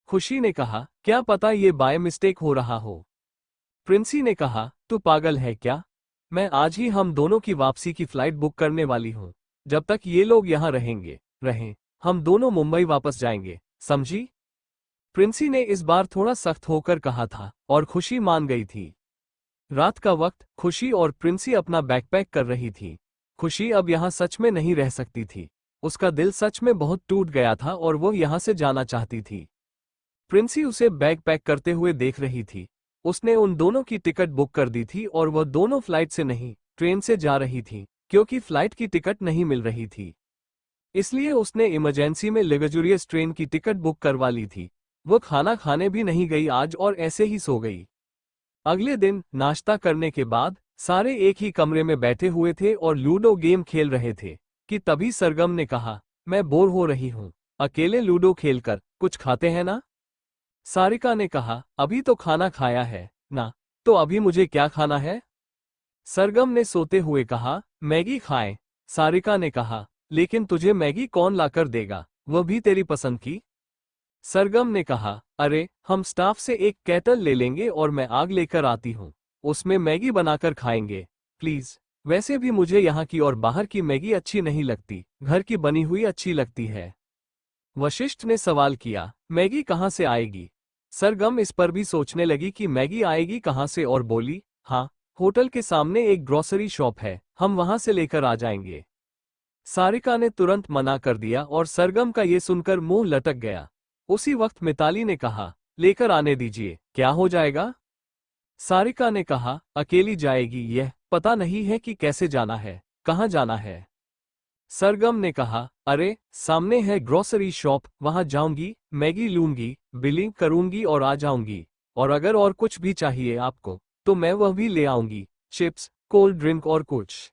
खुशी ने कहा, क्या पता ये बाय मिस्टेक हो रहा हो। प्रिंसी ने कहा, तू पागल है क्या? मैं आज ही हम दोनों की वापसी की फ्लाइट बुक करने वाली हूँ। जब तक ये लोग यहाँ रहें, हम दोनों मुंबई वापस जाएंगे, समझी? प्रिंसी ने इस बार थोड़ा सख्त होकर कहा था और खुशी मान गई थी। रात का वक्त खुशी और प्रिंसी अपना बैकपैक कर रही थी। खुशी अब यहाँ सच में नहीं रह सकती थी। उसका दिल सच में बहुत टूट गया था और वो यहाँ से जाना चाहती थी। प्रिंसी उसे बैग पैक करते हुए देख रही थी। उसने उन दोनों की टिकट बुक कर दी थी और वह दोनों फ्लाइट से नहीं, ट्रेन से जा रही थी, क्योंकि फ्लाइट की टिकट नहीं मिल रही थी। इसलिए उसने इमरजेंसी में लग्जूरियस ट्रेन की टिकट बुक करवा ली थी। वो खाना खाने भी नहीं गई आज और ऐसे ही सो गई। अगले दिन नाश्ता करने के बाद सारे एक ही कमरे में बैठे हुए थे और लूडो गेम खेल रहे थे कि तभी सरगम ने कहा, मैं बोर हो रही हूँ, अकेले लूडो खेलकर कुछ खाते हैं ना? सारिका ने कहा, अभी तो खाना खाया है ना। तो अभी मुझे क्या खाना है? सरगम ने सोते हुए कहा, मैगी खाएं। सारिका ने कहा, लेकिन तुझे मैगी कौन लाकर देगा, वह भी तेरी पसंद की? सरगम ने कहा, अरे हम स्टाफ से एक केटल ले लेंगे और मैं आग लेकर आती हूँ, उसमें मैगी बनाकर खाएंगे प्लीज। वैसे भी मुझे यहाँ की और बाहर की मैगी अच्छी नहीं लगती, घर की बनी हुई अच्छी लगती है। वशिष्ठ ने सवाल किया, मैगी कहाँ से आएगी? सरगम इस पर भी सोचने लगी कि मैगी आएगी कहाँ से और बोली, हाँ, होटल के सामने एक ग्रोसरी शॉप है, हम वहां से लेकर आ जाएंगे। सारिका ने तुरंत मना कर दिया और सरगम का ये सुनकर मुंह लटक गया। उसी वक्त मिताली ने कहा, लेकर आने दीजिए, क्या हो जाएगा? सारिका ने कहा, अकेली जाएगी, यह पता नहीं है कि कैसे जाना है, कहाँ जाना है। सरगम ने कहा, अरे सामने है ग्रोसरी शॉप, वहां जाऊंगी, मैगी लूंगी, बिलिंग करूंगी और आ जाऊंगी, और अगर और कुछ भी चाहिए आपको तो मैं वह भी ले आऊंगी, चिप्स, कोल्ड ड्रिंक और कुछ।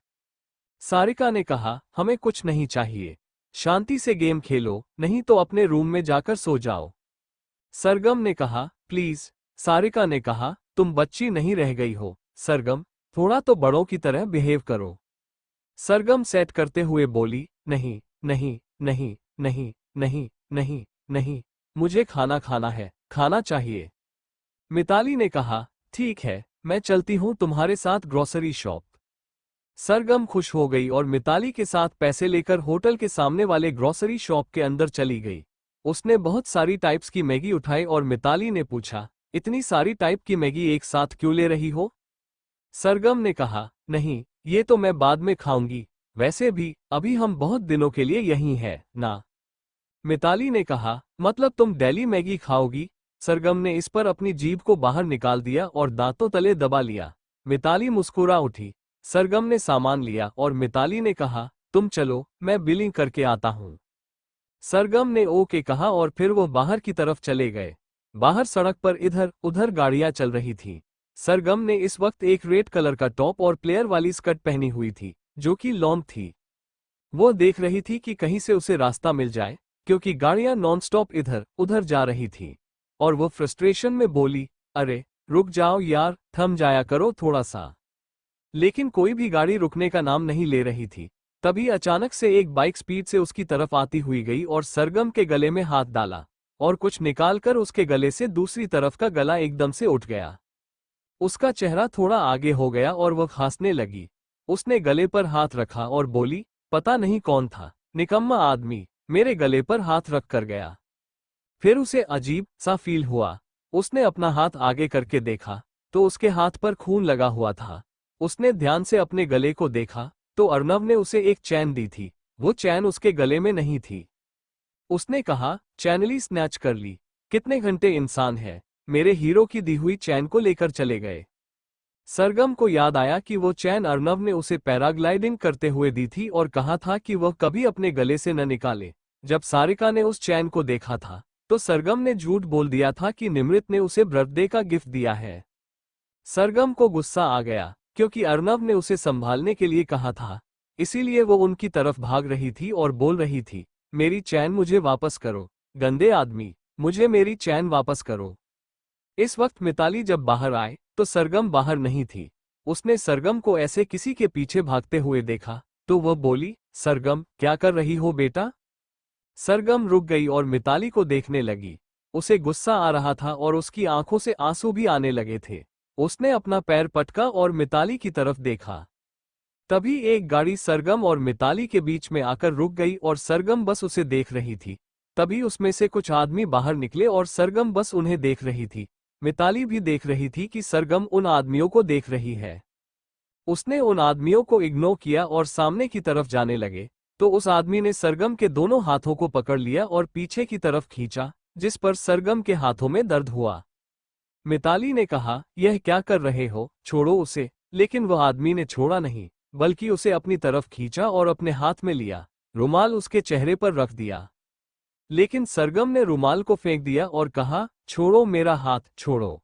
सारिका ने कहा, हमें कुछ नहीं चाहिए, शांति से गेम खेलो, नहीं तो अपने रूम में जाकर सो जाओ। सरगम ने कहा, प्लीज। सारिका ने कहा, तुम बच्ची नहीं रह गई हो सरगम, थोड़ा तो बड़ों की तरह बिहेव करो। सरगम सेट करते हुए बोली, नहीं नहीं नहीं नहीं नहीं नहीं नहीं, मुझे खाना खाना है, खाना चाहिए। मिताली ने कहा, ठीक है, मैं चलती हूँ तुम्हारे साथ ग्रोसरी शॉप। सरगम खुश हो गई और मिताली के साथ पैसे लेकर होटल के सामने वाले ग्रोसरी शॉप के अंदर चली गई। उसने बहुत सारी टाइप्स की मैगी उठाई और मिताली ने पूछा, इतनी सारी टाइप की मैगी एक साथ क्यों ले रही हो? सरगम ने कहा, नहीं, ये तो मैं बाद में खाऊंगी, वैसे भी अभी हम बहुत दिनों के लिए यहीं हैं ना। मिताली ने कहा, मतलब तुम डेली मैगी खाओगी? सरगम ने इस पर अपनी जीभ को बाहर निकाल दिया और दांतों तले दबा लिया। मिताली मुस्कुरा उठी। सरगम ने सामान लिया और मिताली ने कहा, तुम चलो, मैं बिलिंग करके आता हूँ। सरगम ने ओके कहा और फिर वो बाहर की तरफ चले गए। बाहर सड़क पर इधर उधर गाड़ियां चल रही थीं। सरगम ने इस वक्त एक रेड कलर का टॉप और प्लेयर वाली स्कर्ट पहनी हुई थी, जो कि लॉन्ग थी। वो देख रही थी कि कहीं से उसे रास्ता मिल जाए, क्योंकि गाड़ियां नॉनस्टॉप इधर उधर जा रही थीं। और वो फ्रस्ट्रेशन में बोली, अरे रुक जाओ यार, थम जाया करो थोड़ा सा। लेकिन कोई भी गाड़ी रुकने का नाम नहीं ले रही थी। तभी अचानक से एक बाइक स्पीड से उसकी तरफ आती हुई गई और सरगम के गले में हाथ डाला और कुछ निकालकर उसके गले से दूसरी तरफ का गला एकदम से उठ गया। उसका चेहरा थोड़ा आगे हो गया और वह खांसने लगी। उसने गले पर हाथ रखा और बोली, पता नहीं कौन था, निकम्मा आदमी, मेरे गले पर हाथ रख कर गया। फिर उसे अजीब सा फील हुआ। उसने अपना हाथ आगे करके देखा तो उसके हाथ पर खून लगा हुआ था। उसने ध्यान से अपने गले को देखा तो अर्नव ने उसे एक चैन दी थी। वो चैन उसके गले में नहीं थी। उसने कहा, चैनली स्नैच कर ली। कितने घंटे इंसान है, मेरे हीरो की दी हुई चैन को लेकर चले गए। सरगम को याद आया कि वो चैन अर्नव ने उसे पैराग्लाइडिंग करते हुए दी थी और कहा था कि वह कभी अपने गले से न निकाले। जब सारिका ने उस चैन को देखा था तो सरगम ने झूठ बोल दिया था कि निमृत ने उसे बर्थडे का गिफ्ट दिया है। सरगम को गुस्सा आ गया क्योंकि अर्नव ने उसे संभालने के लिए कहा था, इसीलिए वो उनकी तरफ भाग रही थी और बोल रही थी, मेरी चैन मुझे वापस करो, गंदे आदमी, मुझे मेरी चैन वापस करो। इस वक्त मिताली जब बाहर आए तो सरगम बाहर नहीं थी। उसने सरगम को ऐसे किसी के पीछे भागते हुए देखा तो वह बोली, सरगम क्या कर रही हो बेटा? सरगम रुक गई और मिताली को देखने लगी। उसे गुस्सा आ रहा था और उसकी आंखों से आंसू भी आने लगे थे। उसने अपना पैर पटका और मिताली की तरफ देखा। तभी एक गाड़ी सरगम और मिताली के बीच में आकर रुक गई और सरगम बस उसे देख रही थी। तभी उसमें से कुछ आदमी बाहर निकले और सरगम बस उन्हें देख रही थी। मिताली भी देख रही थी कि सरगम उन आदमियों को देख रही है। उसने उन आदमियों को इग्नोर किया और सामने की तरफ जाने लगे, तो उस आदमी ने सरगम के दोनों हाथों को पकड़ लिया और पीछे की तरफ खींचा, जिस पर सरगम के हाथों में दर्द हुआ। मिताली ने कहा, यह क्या कर रहे हो, छोड़ो उसे। लेकिन वह आदमी ने छोड़ा नहीं, बल्कि उसे अपनी तरफ खींचा और अपने हाथ में लिया, रुमाल उसके चेहरे पर रख दिया। लेकिन सरगम ने रुमाल को फेंक दिया और कहा, छोड़ो मेरा हाथ, छोड़ो।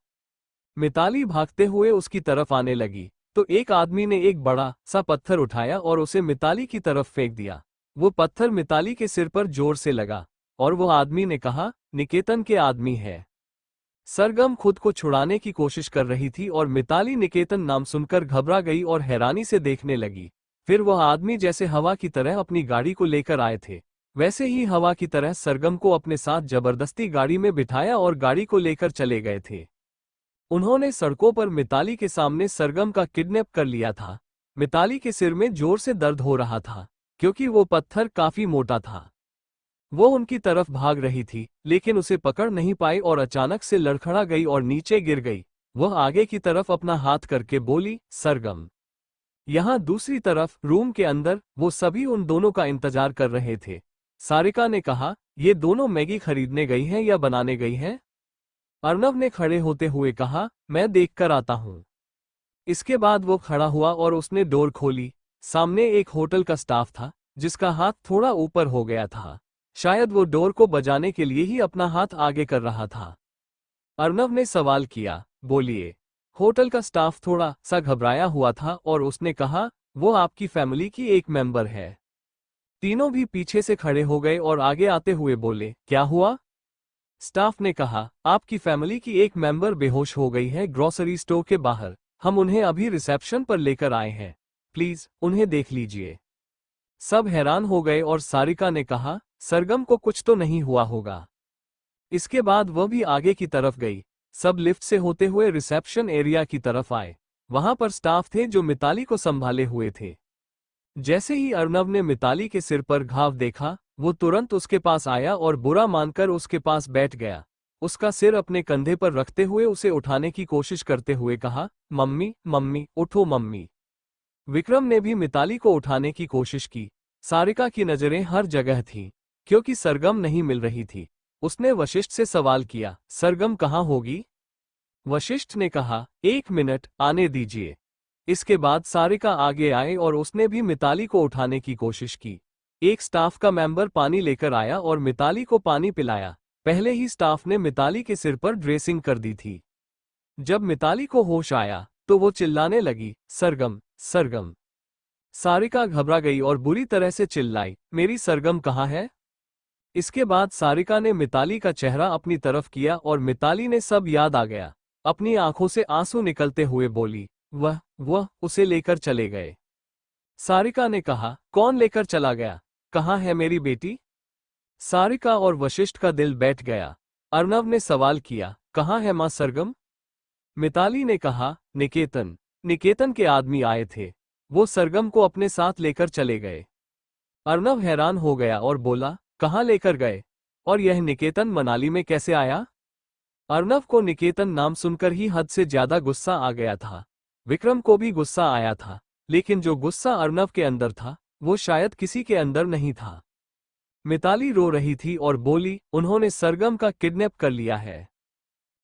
मिताली भागते हुए उसकी तरफ आने लगी, तो एक आदमी ने एक बड़ा सा पत्थर उठाया और उसे मिताली की तरफ फेंक दिया। वो पत्थर मिताली के सिर पर जोर से लगा, और वो आदमी ने कहा, निकेतन के आदमी है। सरगम खुद को छुड़ाने की कोशिश कर रही थी और मिताली निकेतन नाम सुनकर घबरा गई और हैरानी से देखने लगी। फिर वह आदमी जैसे हवा की तरह अपनी गाड़ी को लेकर आए थे, वैसे ही हवा की तरह सरगम को अपने साथ जबरदस्ती गाड़ी में बिठाया और गाड़ी को लेकर चले गए थे। उन्होंने सड़कों पर मिताली के सामने सरगम का किडनैप कर लिया था। मिताली के सिर में जोर से दर्द हो रहा था, क्योंकि वो पत्थर काफी मोटा था। वो उनकी तरफ भाग रही थी, लेकिन उसे पकड़ नहीं पाई और अचानक से लड़खड़ा गई और नीचे गिर गई। वह आगे की तरफ अपना हाथ करके बोली, सरगम। यहाँ दूसरी तरफ रूम के अंदर वो सभी उन दोनों का इंतजार कर रहे थे। सारिका ने कहा, ये दोनों मैगी खरीदने गई हैं या बनाने गई हैं? अर्णव ने खड़े होते हुए कहा, मैं देख कर आता हूँ। इसके बाद वो खड़ा हुआ और उसने डोर खोली। सामने एक होटल का स्टाफ था, जिसका हाथ थोड़ा ऊपर हो गया था। शायद वो डोर को बजाने के लिए ही अपना हाथ आगे कर रहा था। अर्णव ने सवाल किया, बोलिए। होटल का स्टाफ थोड़ा सा घबराया हुआ था और उसने कहा, वो आपकी फैमिली की एक मेंबर है। तीनों भी पीछे से खड़े हो गए और आगे आते हुए बोले, क्या हुआ? स्टाफ ने कहा, आपकी फैमिली की एक मेंबर बेहोश हो गई है ग्रोसरी स्टोर के बाहर। हम उन्हें अभी रिसेप्शन पर लेकर आए हैं, प्लीज उन्हें देख लीजिए। सब हैरान हो गए और सारिका ने कहा, सरगम को कुछ तो नहीं हुआ होगा। इसके बाद वह भी आगे की तरफ गई। सब लिफ्ट से होते हुए रिसेप्शन एरिया की तरफ आए। वहां पर स्टाफ थे जो मिताली को संभाले हुए थे। जैसे ही अर्णव ने मिताली के सिर पर घाव देखा, वो तुरंत उसके पास आया और बुरा मानकर उसके पास बैठ गया। उसका सिर अपने कंधे पर रखते हुए उसे उठाने की कोशिश करते हुए कहा, मम्मी मम्मी उठो मम्मी। विक्रम ने भी मिताली को उठाने की कोशिश की। सारिका की नजरें हर जगह थीं, क्योंकि सरगम नहीं मिल रही थी। उसने वशिष्ठ से सवाल किया, सरगम कहाँ होगी? वशिष्ठ ने कहा, 1 मिनट आने दीजिए। इसके बाद सारिका आगे आए और उसने भी मिताली को उठाने की कोशिश की। एक स्टाफ का मेंबर पानी लेकर आया और मिताली को पानी पिलाया। पहले ही स्टाफ ने मिताली के सिर पर ड्रेसिंग कर दी थी। जब मिताली को होश आया, तो वो चिल्लाने लगी, सरगम सरगम। सारिका घबरा गई और बुरी तरह से चिल्लाई, मेरी सरगम कहाँ है? इसके बाद सारिका ने मिताली का चेहरा अपनी तरफ किया और मिताली ने सब याद आ गया। अपनी आंखों से आंसू निकलते हुए बोली, वह उसे लेकर चले गए। सारिका ने कहा, कौन लेकर चला गया? कहाँ है मेरी बेटी? सारिका और वशिष्ठ का दिल बैठ गया। अर्णव ने सवाल किया, कहाँ है मां सरगम? मिताली ने कहा, निकेतन के आदमी आए थे, वो सरगम को अपने साथ लेकर चले गए। अर्णव हैरान हो गया और बोला, कहाँ लेकर गए? और यह निकेतन मनाली में कैसे आया? अर्णव को निकेतन नाम सुनकर ही हद से ज्यादा गुस्सा आ गया था। विक्रम को भी गुस्सा आया था, लेकिन जो गुस्सा अर्णव के अंदर था, वो शायद किसी के अंदर नहीं था। मिताली रो रही थी और बोली, उन्होंने सरगम का किडनैप कर लिया है।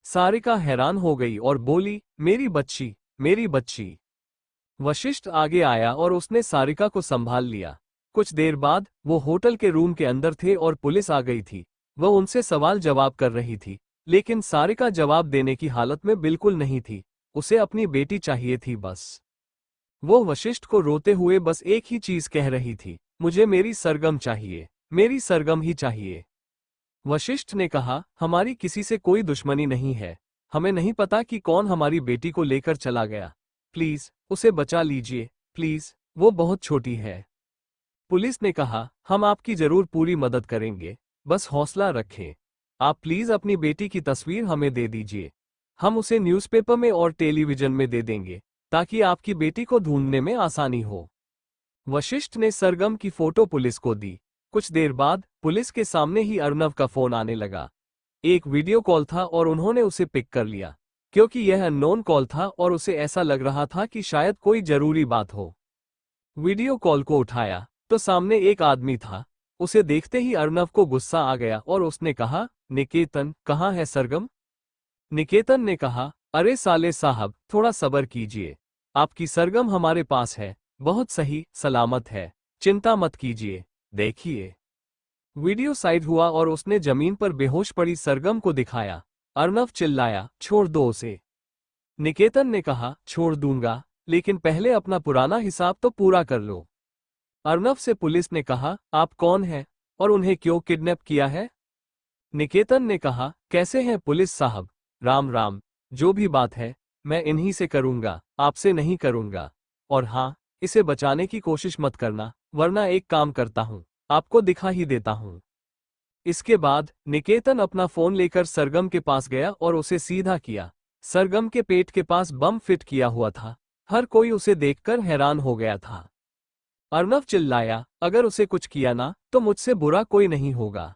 सारिका हैरान हो गई और बोली, मेरी बच्ची, मेरी बच्ची। वशिष्ठ आगे आया और उसने सारिका को संभाल लिया। कुछ देर बाद वो होटल के रूम के अंदर थे और पुलिस आ गई थी। वह उनसे सवाल जवाब कर रही थी, लेकिन सारिका जवाब देने की हालत में बिल्कुल नहीं थी। उसे अपनी बेटी चाहिए थी बस। वो वशिष्ठ को रोते हुए बस एक ही चीज कह रही थी, मुझे मेरी सरगम चाहिए, मेरी सरगम ही चाहिए। वशिष्ठ ने कहा, हमारी किसी से कोई दुश्मनी नहीं है। हमें नहीं पता कि कौन हमारी बेटी को लेकर चला गया। प्लीज उसे बचा लीजिए, प्लीज, वो बहुत छोटी है। पुलिस ने कहा, हम आपकी जरूर पूरी मदद करेंगे, बस हौसला रखें। आप प्लीज अपनी बेटी की तस्वीर हमें दे दीजिए। हम उसे न्यूज़पेपर में और टेलीविजन में दे देंगे, ताकि आपकी बेटी को ढूंढने में आसानी हो। वशिष्ठ ने सरगम की फोटो पुलिस को दी। कुछ देर बाद पुलिस के सामने ही अर्णव का फोन आने लगा। एक वीडियो कॉल था और उन्होंने उसे पिक कर लिया। क्योंकि यह अननोन कॉल था और उसे ऐसा लग रहा था कि शायद कोई जरूरी बात हो। वीडियो कॉल को उठाया तो सामने एक आदमी था। उसे देखते ही अर्नव को गुस्सा आ गया और उसने कहा, निकेतन, कहाँ है सरगम? निकेतन ने कहा, अरे साले साहब, थोड़ा सब्र कीजिए। आपकी सरगम हमारे पास है, बहुत सही सलामत है, चिंता मत कीजिए। देखिए। वीडियो साइड हुआ और उसने जमीन पर बेहोश पड़ी सरगम को दिखाया। अर्नव चिल्लाया, छोड़ दो उसे। निकेतन ने कहा, छोड़ दूंगा, लेकिन पहले अपना पुराना हिसाब तो पूरा कर लो। अर्नव से पुलिस ने कहा, आप कौन हैं और उन्हें क्यों किडनैप किया है? निकेतन ने कहा, कैसे हैं पुलिस साहब? राम राम। जो भी बात है मैं इन्हीं से करूंगा, आपसे नहीं करूंगा। और हाँ, इसे बचाने की कोशिश मत करना, वरना एक काम करता हूं, आपको दिखा ही देता हूं। इसके बाद निकेतन अपना फोन लेकर सरगम के पास गया और उसे सीधा किया। सरगम के पेट के पास बम फिट किया हुआ था। हर कोई उसे देखकर हैरान हो गया था। अर्नव चिल्लाया, अगर उसे कुछ किया ना तो मुझसे बुरा कोई नहीं होगा।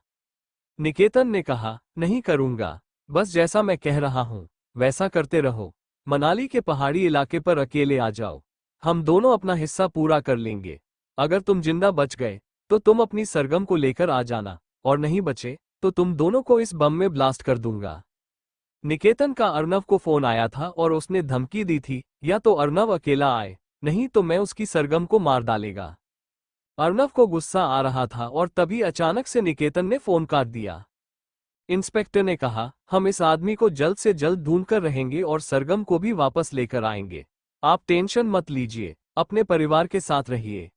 निकेतन ने कहा, नहीं करूंगा, बस जैसा मैं कह रहा हूं वैसा करते रहो। मनाली के पहाड़ी इलाके पर अकेले आ जाओ, हम दोनों अपना हिस्सा पूरा कर लेंगे। अगर तुम जिंदा बच गए तो तुम अपनी सरगम को लेकर आ जाना, और नहीं बचे तो तुम दोनों को इस बम में ब्लास्ट कर दूंगा। निकेतन का अर्नव को फोन आया था और उसने धमकी दी थी, या तो अर्नव अकेला आए, नहीं तो मैं उसकी सरगम को मार डालेगा। अर्नव को गुस्सा आ रहा था और तभी अचानक से निकेतन ने फोन काट दिया। इंस्पेक्टर ने कहा, हम इस आदमी को जल्द से जल्द ढूंढ कर रहेंगे और सरगम को भी वापस लेकर आएंगे। आप टेंशन मत लीजिए, अपने परिवार के साथ रहिए।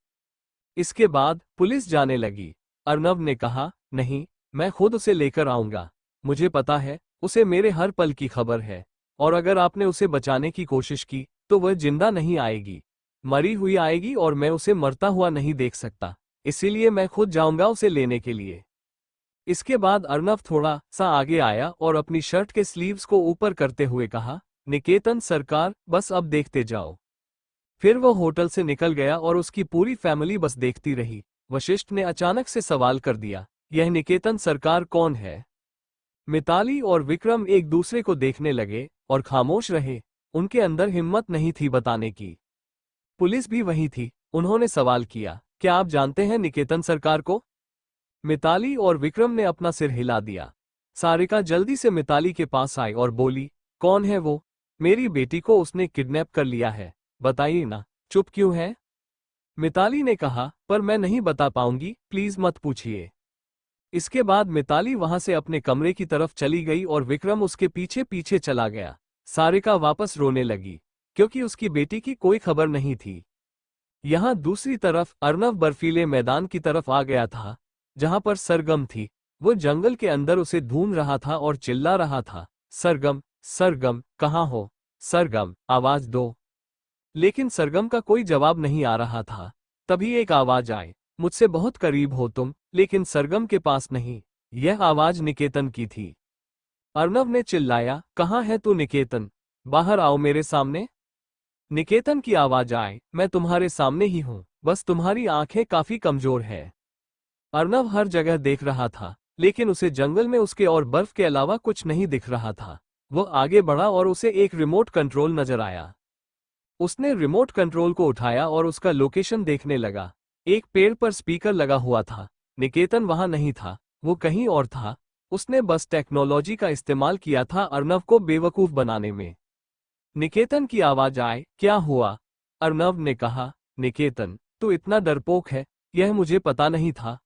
इसके बाद पुलिस जाने लगी। अर्नव ने कहा, नहीं, मैं खुद उसे लेकर आऊंगा। मुझे पता है, उसे मेरे हर पल की खबर है, और अगर आपने उसे बचाने की कोशिश की तो वह जिंदा नहीं आएगी, मरी हुई आएगी, और मैं उसे मरता हुआ नहीं देख सकता, इसीलिए मैं खुद जाऊंगा उसे लेने के लिए। इसके बाद अर्नव थोड़ा सा आगे आया और अपनी शर्ट के स्लीव्स को ऊपर करते हुए कहा, निकेतन सरकार, बस अब देखते जाओ। फिर वह होटल से निकल गया और उसकी पूरी फैमिली बस देखती रही। वशिष्ठ ने अचानक से सवाल कर दिया, यह निकेतन सरकार कौन है? मिताली और विक्रम एक दूसरे को देखने लगे और खामोश रहे। उनके अंदर हिम्मत नहीं थी बताने की। पुलिस भी वही थी। उन्होंने सवाल किया, क्या आप जानते हैं निकेतन सरकार को? मिताली और विक्रम ने अपना सिर हिला दिया। सारिका जल्दी से मिताली के पास आई और बोली, कौन है वो? मेरी बेटी को उसने किडनैप कर लिया है, बताइए ना। चुप क्यों है? मिताली ने कहा, पर मैं नहीं बता पाऊंगी, प्लीज मत पूछिए। इसके बाद मिताली वहां से अपने कमरे की तरफ चली गई और विक्रम उसके पीछे पीछे चला गया। सारिका वापस रोने लगी, क्योंकि उसकी बेटी की कोई खबर नहीं थी। यहाँ दूसरी तरफ अर्नव बर्फीले मैदान की तरफ आ गया था, जहां पर सरगम थी। वो जंगल के अंदर उसे ढूंढ रहा था और चिल्ला रहा था, सरगम, सरगम, कहाँ हो? सरगम, आवाज दो। लेकिन सरगम का कोई जवाब नहीं आ रहा था। तभी एक आवाज आई, मुझसे बहुत करीब हो तुम, लेकिन सरगम के पास नहीं। यह आवाज निकेतन की थी। अर्नव ने चिल्लाया, कहाँ है तू निकेतन? बाहर आओ मेरे सामने। निकेतन की आवाज आए, मैं तुम्हारे सामने ही हूँ, बस तुम्हारी आंखें काफी कमजोर है। अर्नव हर जगह देख रहा था, लेकिन उसे जंगल में उसके और बर्फ के अलावा कुछ नहीं दिख रहा था। वह आगे बढ़ा और उसे एक रिमोट कंट्रोल नजर आया। उसने रिमोट कंट्रोल को उठाया और उसका लोकेशन देखने लगा। एक पेड़ पर स्पीकर लगा हुआ था। निकेतन वहां नहीं था, वो कहीं और था। उसने बस टेक्नोलॉजी का इस्तेमाल किया था अर्नव को बेवकूफ बनाने में। निकेतन की आवाज आए, क्या हुआ? अर्नव ने कहा, निकेतन, तू इतना डरपोक है, यह मुझे पता नहीं था।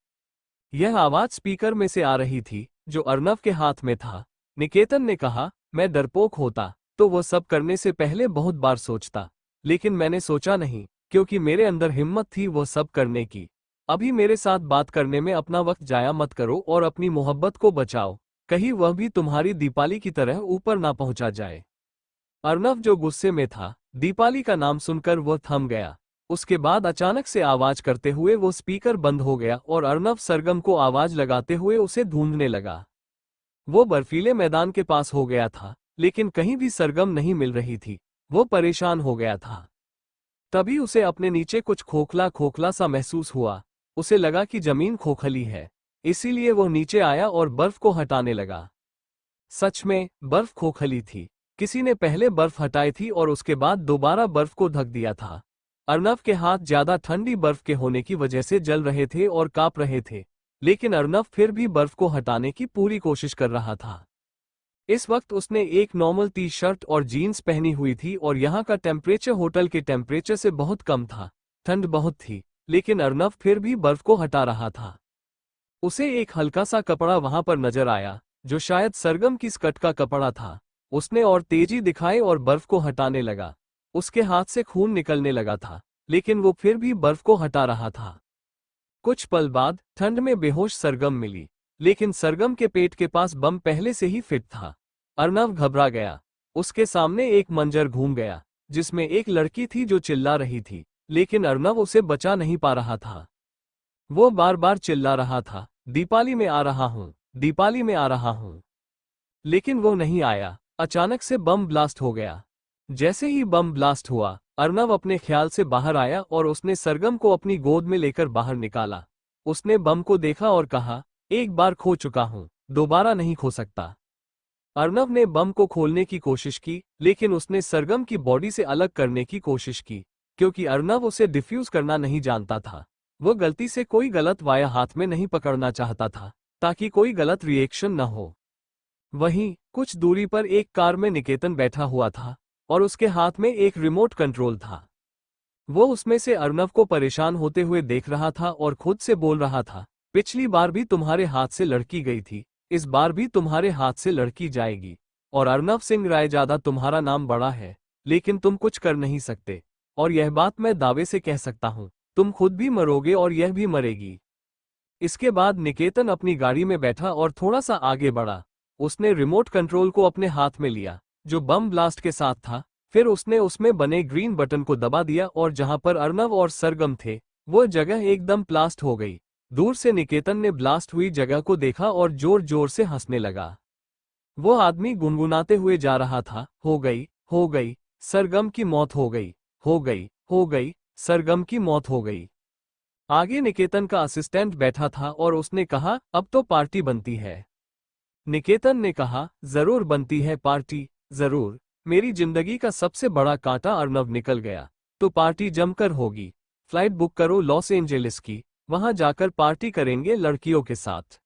यह आवाज स्पीकर में से आ रही थी, जो अर्नव के हाथ में था। निकेतन ने कहा, मैं डरपोक होता तो वह सब करने से पहले बहुत बार सोचता, लेकिन मैंने सोचा नहीं, क्योंकि मेरे अंदर हिम्मत थी वह सब करने की। अभी मेरे साथ बात करने में अपना वक्त जाया मत करो और अपनी मोहब्बत को बचाओ, कहीं वह भी तुम्हारी दीपाली की तरह ऊपर ना पहुंचा जाए। अर्नव जो गुस्से में था, दीपाली का नाम सुनकर वह थम गया। उसके बाद अचानक से आवाज करते हुए वो स्पीकर बंद हो गया और अर्नव सरगम को आवाज लगाते हुए उसे ढूंढने लगा। वो बर्फीले मैदान के पास हो गया था, लेकिन कहीं भी सरगम नहीं मिल रही थी। वो परेशान हो गया था। तभी उसे अपने नीचे कुछ खोखला खोखला सा महसूस हुआ। उसे लगा कि जमीन खोखली है, इसीलिए वो नीचे आया और बर्फ को हटाने लगा। सच में बर्फ खोखली थी। किसी ने पहले बर्फ हटाई थी और उसके बाद दोबारा बर्फ को ढक दिया था। अर्नव के हाथ ज्यादा ठंडी बर्फ के होने की वजह से जल रहे थे और कांप रहे थे, लेकिन अर्नव फिर भी बर्फ को हटाने की पूरी कोशिश कर रहा था। इस वक्त उसने एक नॉर्मल टी शर्ट और जीन्स पहनी हुई थी और यहाँ का टेम्परेचर होटल के टेम्परेचर से बहुत कम था। ठंड बहुत थी, लेकिन अर्नव फिर भी बर्फ को हटा रहा था। उसे एक हल्का सा कपड़ा वहां पर नजर आया, जो शायद सरगम की स्कर्ट का कपड़ा था। उसने और तेजी दिखाई और बर्फ को हटाने लगा। उसके हाथ से खून निकलने लगा था, लेकिन वो फिर भी बर्फ को हटा रहा था। कुछ पल बाद ठंड में बेहोश सरगम मिली, लेकिन सरगम के पेट के पास बम पहले से ही फिट था। अर्नव घबरा गया। उसके सामने एक मंजर घूम गया, जिसमें एक लड़की थी जो चिल्ला रही थी, लेकिन अर्नव उसे बचा नहीं पा रहा था। वो बार बार चिल्ला रहा था, दीपाली में आ रहा हूं, दीपाली में आ रहा हूं। लेकिन वो नहीं आया। अचानक से बम ब्लास्ट हो गया। जैसे ही बम ब्लास्ट हुआ, अर्नव अपने ख्याल से बाहर आया और उसने सरगम को अपनी गोद में लेकर बाहर निकाला। उसने बम को देखा और कहा, एक बार खो चुका हूं, दोबारा नहीं खो सकता। अर्नव ने बम को खोलने की कोशिश की, लेकिन उसने सरगम की बॉडी से अलग करने की कोशिश की, क्योंकि अर्नव उसे डिफ्यूज करना नहीं जानता था। वो गलती से कोई गलत वाया हाथ में नहीं पकड़ना चाहता था, ताकि कोई गलत रिएक्शन न हो। वहीं कुछ दूरी पर एक कार में निकेतन बैठा हुआ था और उसके हाथ में एक रिमोट कंट्रोल था। वो उसमें से अर्नव को परेशान होते हुए देख रहा था और खुद से बोल रहा था, पिछली बार भी तुम्हारे हाथ से लड़की गई थी, इस बार भी तुम्हारे हाथ से लड़की जाएगी। और अर्नव सिंह रायजादा, तुम्हारा नाम बड़ा है, लेकिन तुम कुछ कर नहीं सकते। और यह बात मैं दावे से कह सकता हूं, तुम खुद भी मरोगे और यह भी मरेगी। इसके बाद निकेतन अपनी गाड़ी में बैठा और थोड़ा सा आगे बढ़ा। उसने रिमोट कंट्रोल को अपने हाथ में लिया, जो बम ब्लास्ट के साथ था। फिर उसने उसमें बने ग्रीन बटन को दबा दिया और जहां पर अर्नव और सरगम थे, वो जगह एकदम ब्लास्ट हो गई। दूर से निकेतन ने ब्लास्ट हुई जगह को देखा और जोर जोर से हंसने लगा। वो आदमी गुनगुनाते हुए जा रहा था, हो गई, सरगम की मौत हो गई, हो गई, सरगम की मौत हो गई। आगे निकेतन का असिस्टेंट बैठा था और उसने कहा, अब तो पार्टी बनती है। निकेतन ने कहा, जरूर बनती है पार्टी, जरूर। मेरी जिंदगी का सबसे बड़ा कांटा अर्नव निकल गया, तो पार्टी जमकर होगी। फ्लाइट बुक करो लॉस एंजेलिस की, वहां जाकर पार्टी करेंगे लड़कियों के साथ।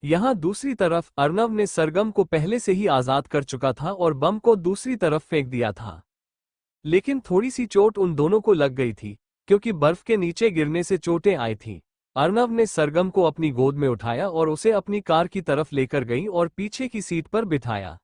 यहां दूसरी तरफ अर्नव ने सरगम को पहले से ही आजाद कर चुका था और बम को दूसरी तरफ फेंक दिया था। लेकिन थोड़ी सी चोट उन दोनों को लग गई थी, क्योंकि बर्फ के नीचे गिरने से चोटें आई थीं। अर्नव ने सरगम को अपनी गोद में उठाया और उसे अपनी कार की तरफ लेकर गई और पीछे की सीट पर बिठाया।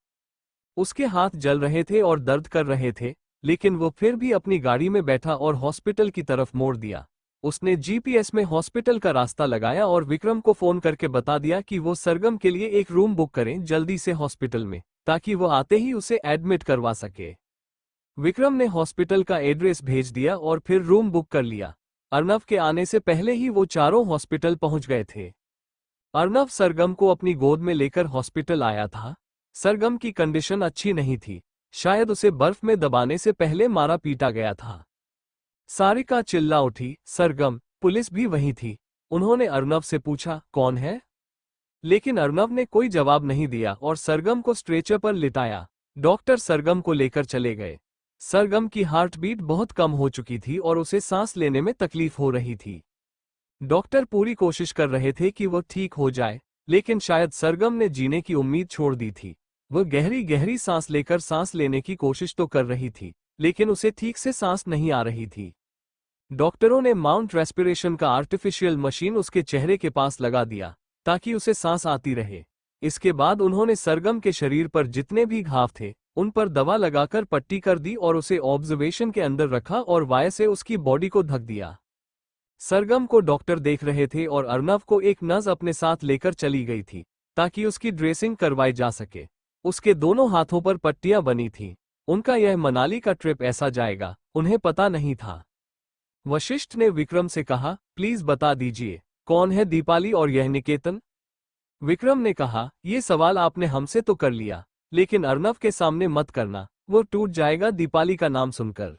उसके हाथ जल रहे थे और दर्द कर रहे थे, लेकिन वो फिर भी अपनी गाड़ी में बैठा और हॉस्पिटल की तरफ मोड़ दिया। उसने जीपीएस में हॉस्पिटल का रास्ता लगाया और विक्रम को फोन करके बता दिया कि वो सरगम के लिए एक रूम बुक करें जल्दी से हॉस्पिटल में, ताकि वो आते ही उसे एडमिट करवा सके। विक्रम ने हॉस्पिटल का एड्रेस भेज दिया और फिर रूम बुक कर लिया। अर्नव के आने से पहले ही वो चारों हॉस्पिटल पहुंच गए थे। अर्नव सरगम को अपनी गोद में लेकर हॉस्पिटल आया था। सरगम की कंडीशन अच्छी नहीं थी, शायद उसे बर्फ में दबाने से पहले मारा पीटा गया था। सारिका चिल्ला उठी, सरगम! पुलिस भी वहीं थी। उन्होंने अर्नव से पूछा, कौन है? लेकिन अर्नव ने कोई जवाब नहीं दिया और सरगम को स्ट्रेचर पर लिटाया। डॉक्टर सरगम को लेकर चले गए। सरगम की हार्ट बीट बहुत कम हो चुकी थी और उसे सांस लेने में तकलीफ हो रही थी। डॉक्टर पूरी कोशिश कर रहे थे कि वो ठीक हो जाए, लेकिन शायद सरगम ने जीने की उम्मीद छोड़ दी थी। वह गहरी गहरी सांस लेकर सांस लेने की कोशिश तो कर रही थी, लेकिन उसे ठीक से सांस नहीं आ रही थी। डॉक्टरों ने माउंट रेस्पिरेशन का आर्टिफिशियल मशीन उसके चेहरे के पास लगा दिया, ताकि उसे सांस आती रहे। इसके बाद उन्होंने सरगम के शरीर पर जितने भी घाव थे, उन पर दवा लगाकर पट्टी कर दी और उसे ऑब्जर्वेशन के अंदर रखा और वायर से उसकी बॉडी को ढक दिया। सरगम को डॉक्टर देख रहे थे और अर्नव को एक नर्स अपने साथ लेकर चली गई थी, ताकि उसकी ड्रेसिंग करवाई जा सके। उसके दोनों हाथों पर पट्टियां बनी थीं। उनका यह मनाली का ट्रिप ऐसा जाएगा, उन्हें पता नहीं था। वशिष्ठ ने विक्रम से कहा, प्लीज बता दीजिए, कौन है दीपाली और यह निकेतन? विक्रम ने कहा, ये सवाल आपने हमसे तो कर लिया, लेकिन अर्नव के सामने मत करना, वो टूट जाएगा दीपाली का नाम सुनकर।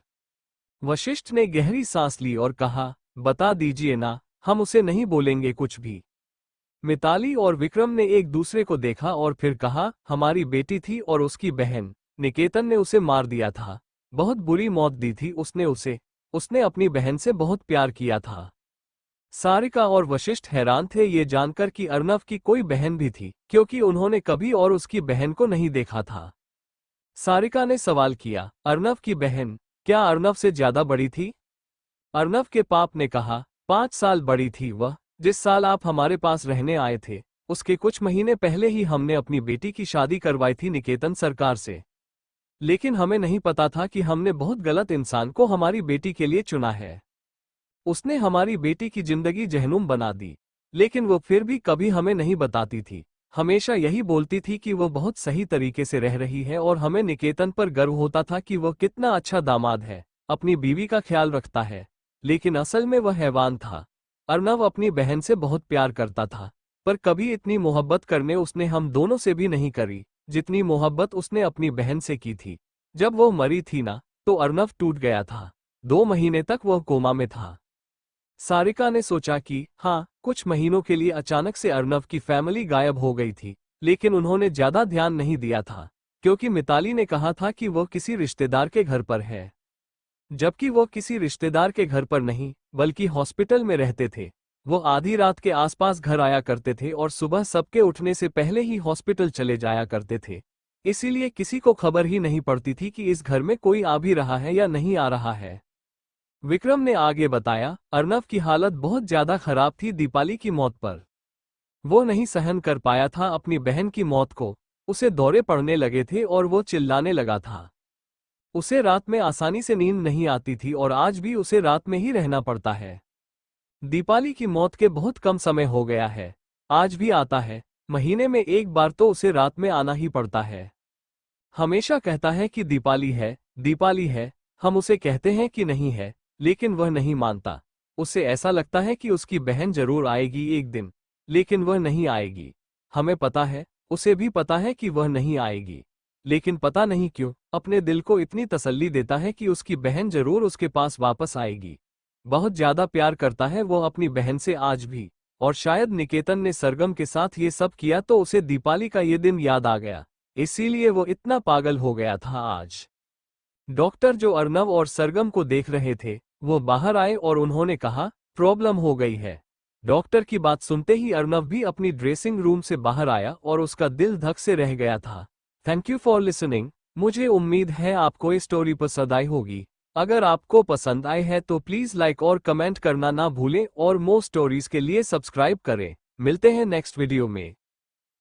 वशिष्ठ ने गहरी सांस ली और कहा, बता दीजिए ना, हम उसे नहीं बोलेंगे कुछ भी। मिताली और विक्रम ने एक दूसरे को देखा और फिर कहा, हमारी बेटी थी और उसकी बहन, निकेतन ने उसे मार दिया था, बहुत बुरी मौत दी थी उसने उसे। उसने अपनी बहन से बहुत प्यार किया था। सारिका और वशिष्ठ हैरान थे ये जानकर कि अर्नव की कोई बहन भी थी, क्योंकि उन्होंने कभी और उसकी बहन को नहीं देखा था। सारिका ने सवाल किया, अर्नव की बहन क्या अर्नव से ज्यादा बड़ी थी? अर्नव के बाप ने कहा, 5 साल बड़ी थी वह। जिस साल आप हमारे पास रहने आए थे, उसके कुछ महीने पहले ही हमने अपनी बेटी की शादी करवाई थी निकेतन सरकार से। लेकिन हमें नहीं पता था कि हमने बहुत गलत इंसान को हमारी बेटी के लिए चुना है। उसने हमारी बेटी की जिंदगी जहन्नुम बना दी। लेकिन वो फिर भी कभी हमें नहीं बताती थी, हमेशा यही बोलती थी कि वो बहुत सही तरीके से रह रही है और हमें निकेतन पर गर्व होता था कि वो कितना अच्छा दामाद है, अपनी बीवी का ख्याल रखता है। लेकिन असल में वह हैवान था। अर्नव अपनी बहन से बहुत प्यार करता था, पर कभी इतनी मोहब्बत करने उसने हम दोनों से भी नहीं करी जितनी मोहब्बत उसने अपनी बहन से की थी। जब वो मरी थी ना, तो अर्नव टूट गया था। 2 महीने तक वह कोमा में था। सारिका ने सोचा कि हाँ, कुछ महीनों के लिए अचानक से अर्नव की फैमिली गायब हो गई थी, लेकिन उन्होंने ज्यादा ध्यान नहीं दिया था, क्योंकि मिताली ने कहा था कि वह किसी रिश्तेदार के घर पर है। जबकि वो किसी रिश्तेदार के घर पर नहीं, बल्कि हॉस्पिटल में रहते थे। वो आधी रात के आसपास घर आया करते थे और सुबह सबके उठने से पहले ही हॉस्पिटल चले जाया करते थे। इसीलिए किसी को खबर ही नहीं पड़ती थी कि इस घर में कोई आ भी रहा है या नहीं आ रहा है। विक्रम ने आगे बताया, अर्नव की हालत बहुत ज्यादा खराब थी दीपाली की मौत पर। वो नहीं सहन कर पाया था अपनी बहन की मौत को। उसे दौरे पड़ने लगे थे और वो चिल्लाने लगा था। उसे रात में आसानी से नींद नहीं आती थी और आज भी उसे रात में ही रहना पड़ता है। दीपाली की मौत के बहुत कम समय हो गया है। आज भी आता है, महीने में एक बार तो उसे रात में आना ही पड़ता है। हमेशा कहता है कि दीपाली है, दीपाली है। हम उसे कहते हैं कि नहीं है, लेकिन वह नहीं मानता। उसे ऐसा लगता है कि उसकी बहन जरूर आएगी एक दिन, लेकिन वह नहीं आएगी। हमें पता है, उसे भी पता है कि वह नहीं आएगी, लेकिन पता नहीं क्यों अपने दिल को इतनी तसल्ली देता है कि उसकी बहन जरूर उसके पास वापस आएगी। बहुत ज्यादा प्यार करता है वो अपनी बहन से आज भी। और शायद निकेतन ने सरगम के साथ ये सब किया तो उसे दीपाली का ये दिन याद आ गया, इसीलिए वो इतना पागल हो गया था आज। डॉक्टर जो अर्नव और सरगम को देख रहे थे, वो बाहर आए और उन्होंने कहा, प्रॉब्लम हो गई है। डॉक्टर की बात सुनते ही अर्नव भी अपनी ड्रेसिंग रूम से बाहर आया और उसका दिल धक से रह गया था। Thank you for listening. मुझे उम्मीद है आपको ये स्टोरी पसंद आई होगी। अगर आपको पसंद आई है तो प्लीज लाइक और कमेंट करना ना भूलें और मोर स्टोरीज के लिए सब्सक्राइब करें। मिलते हैं नेक्स्ट वीडियो में।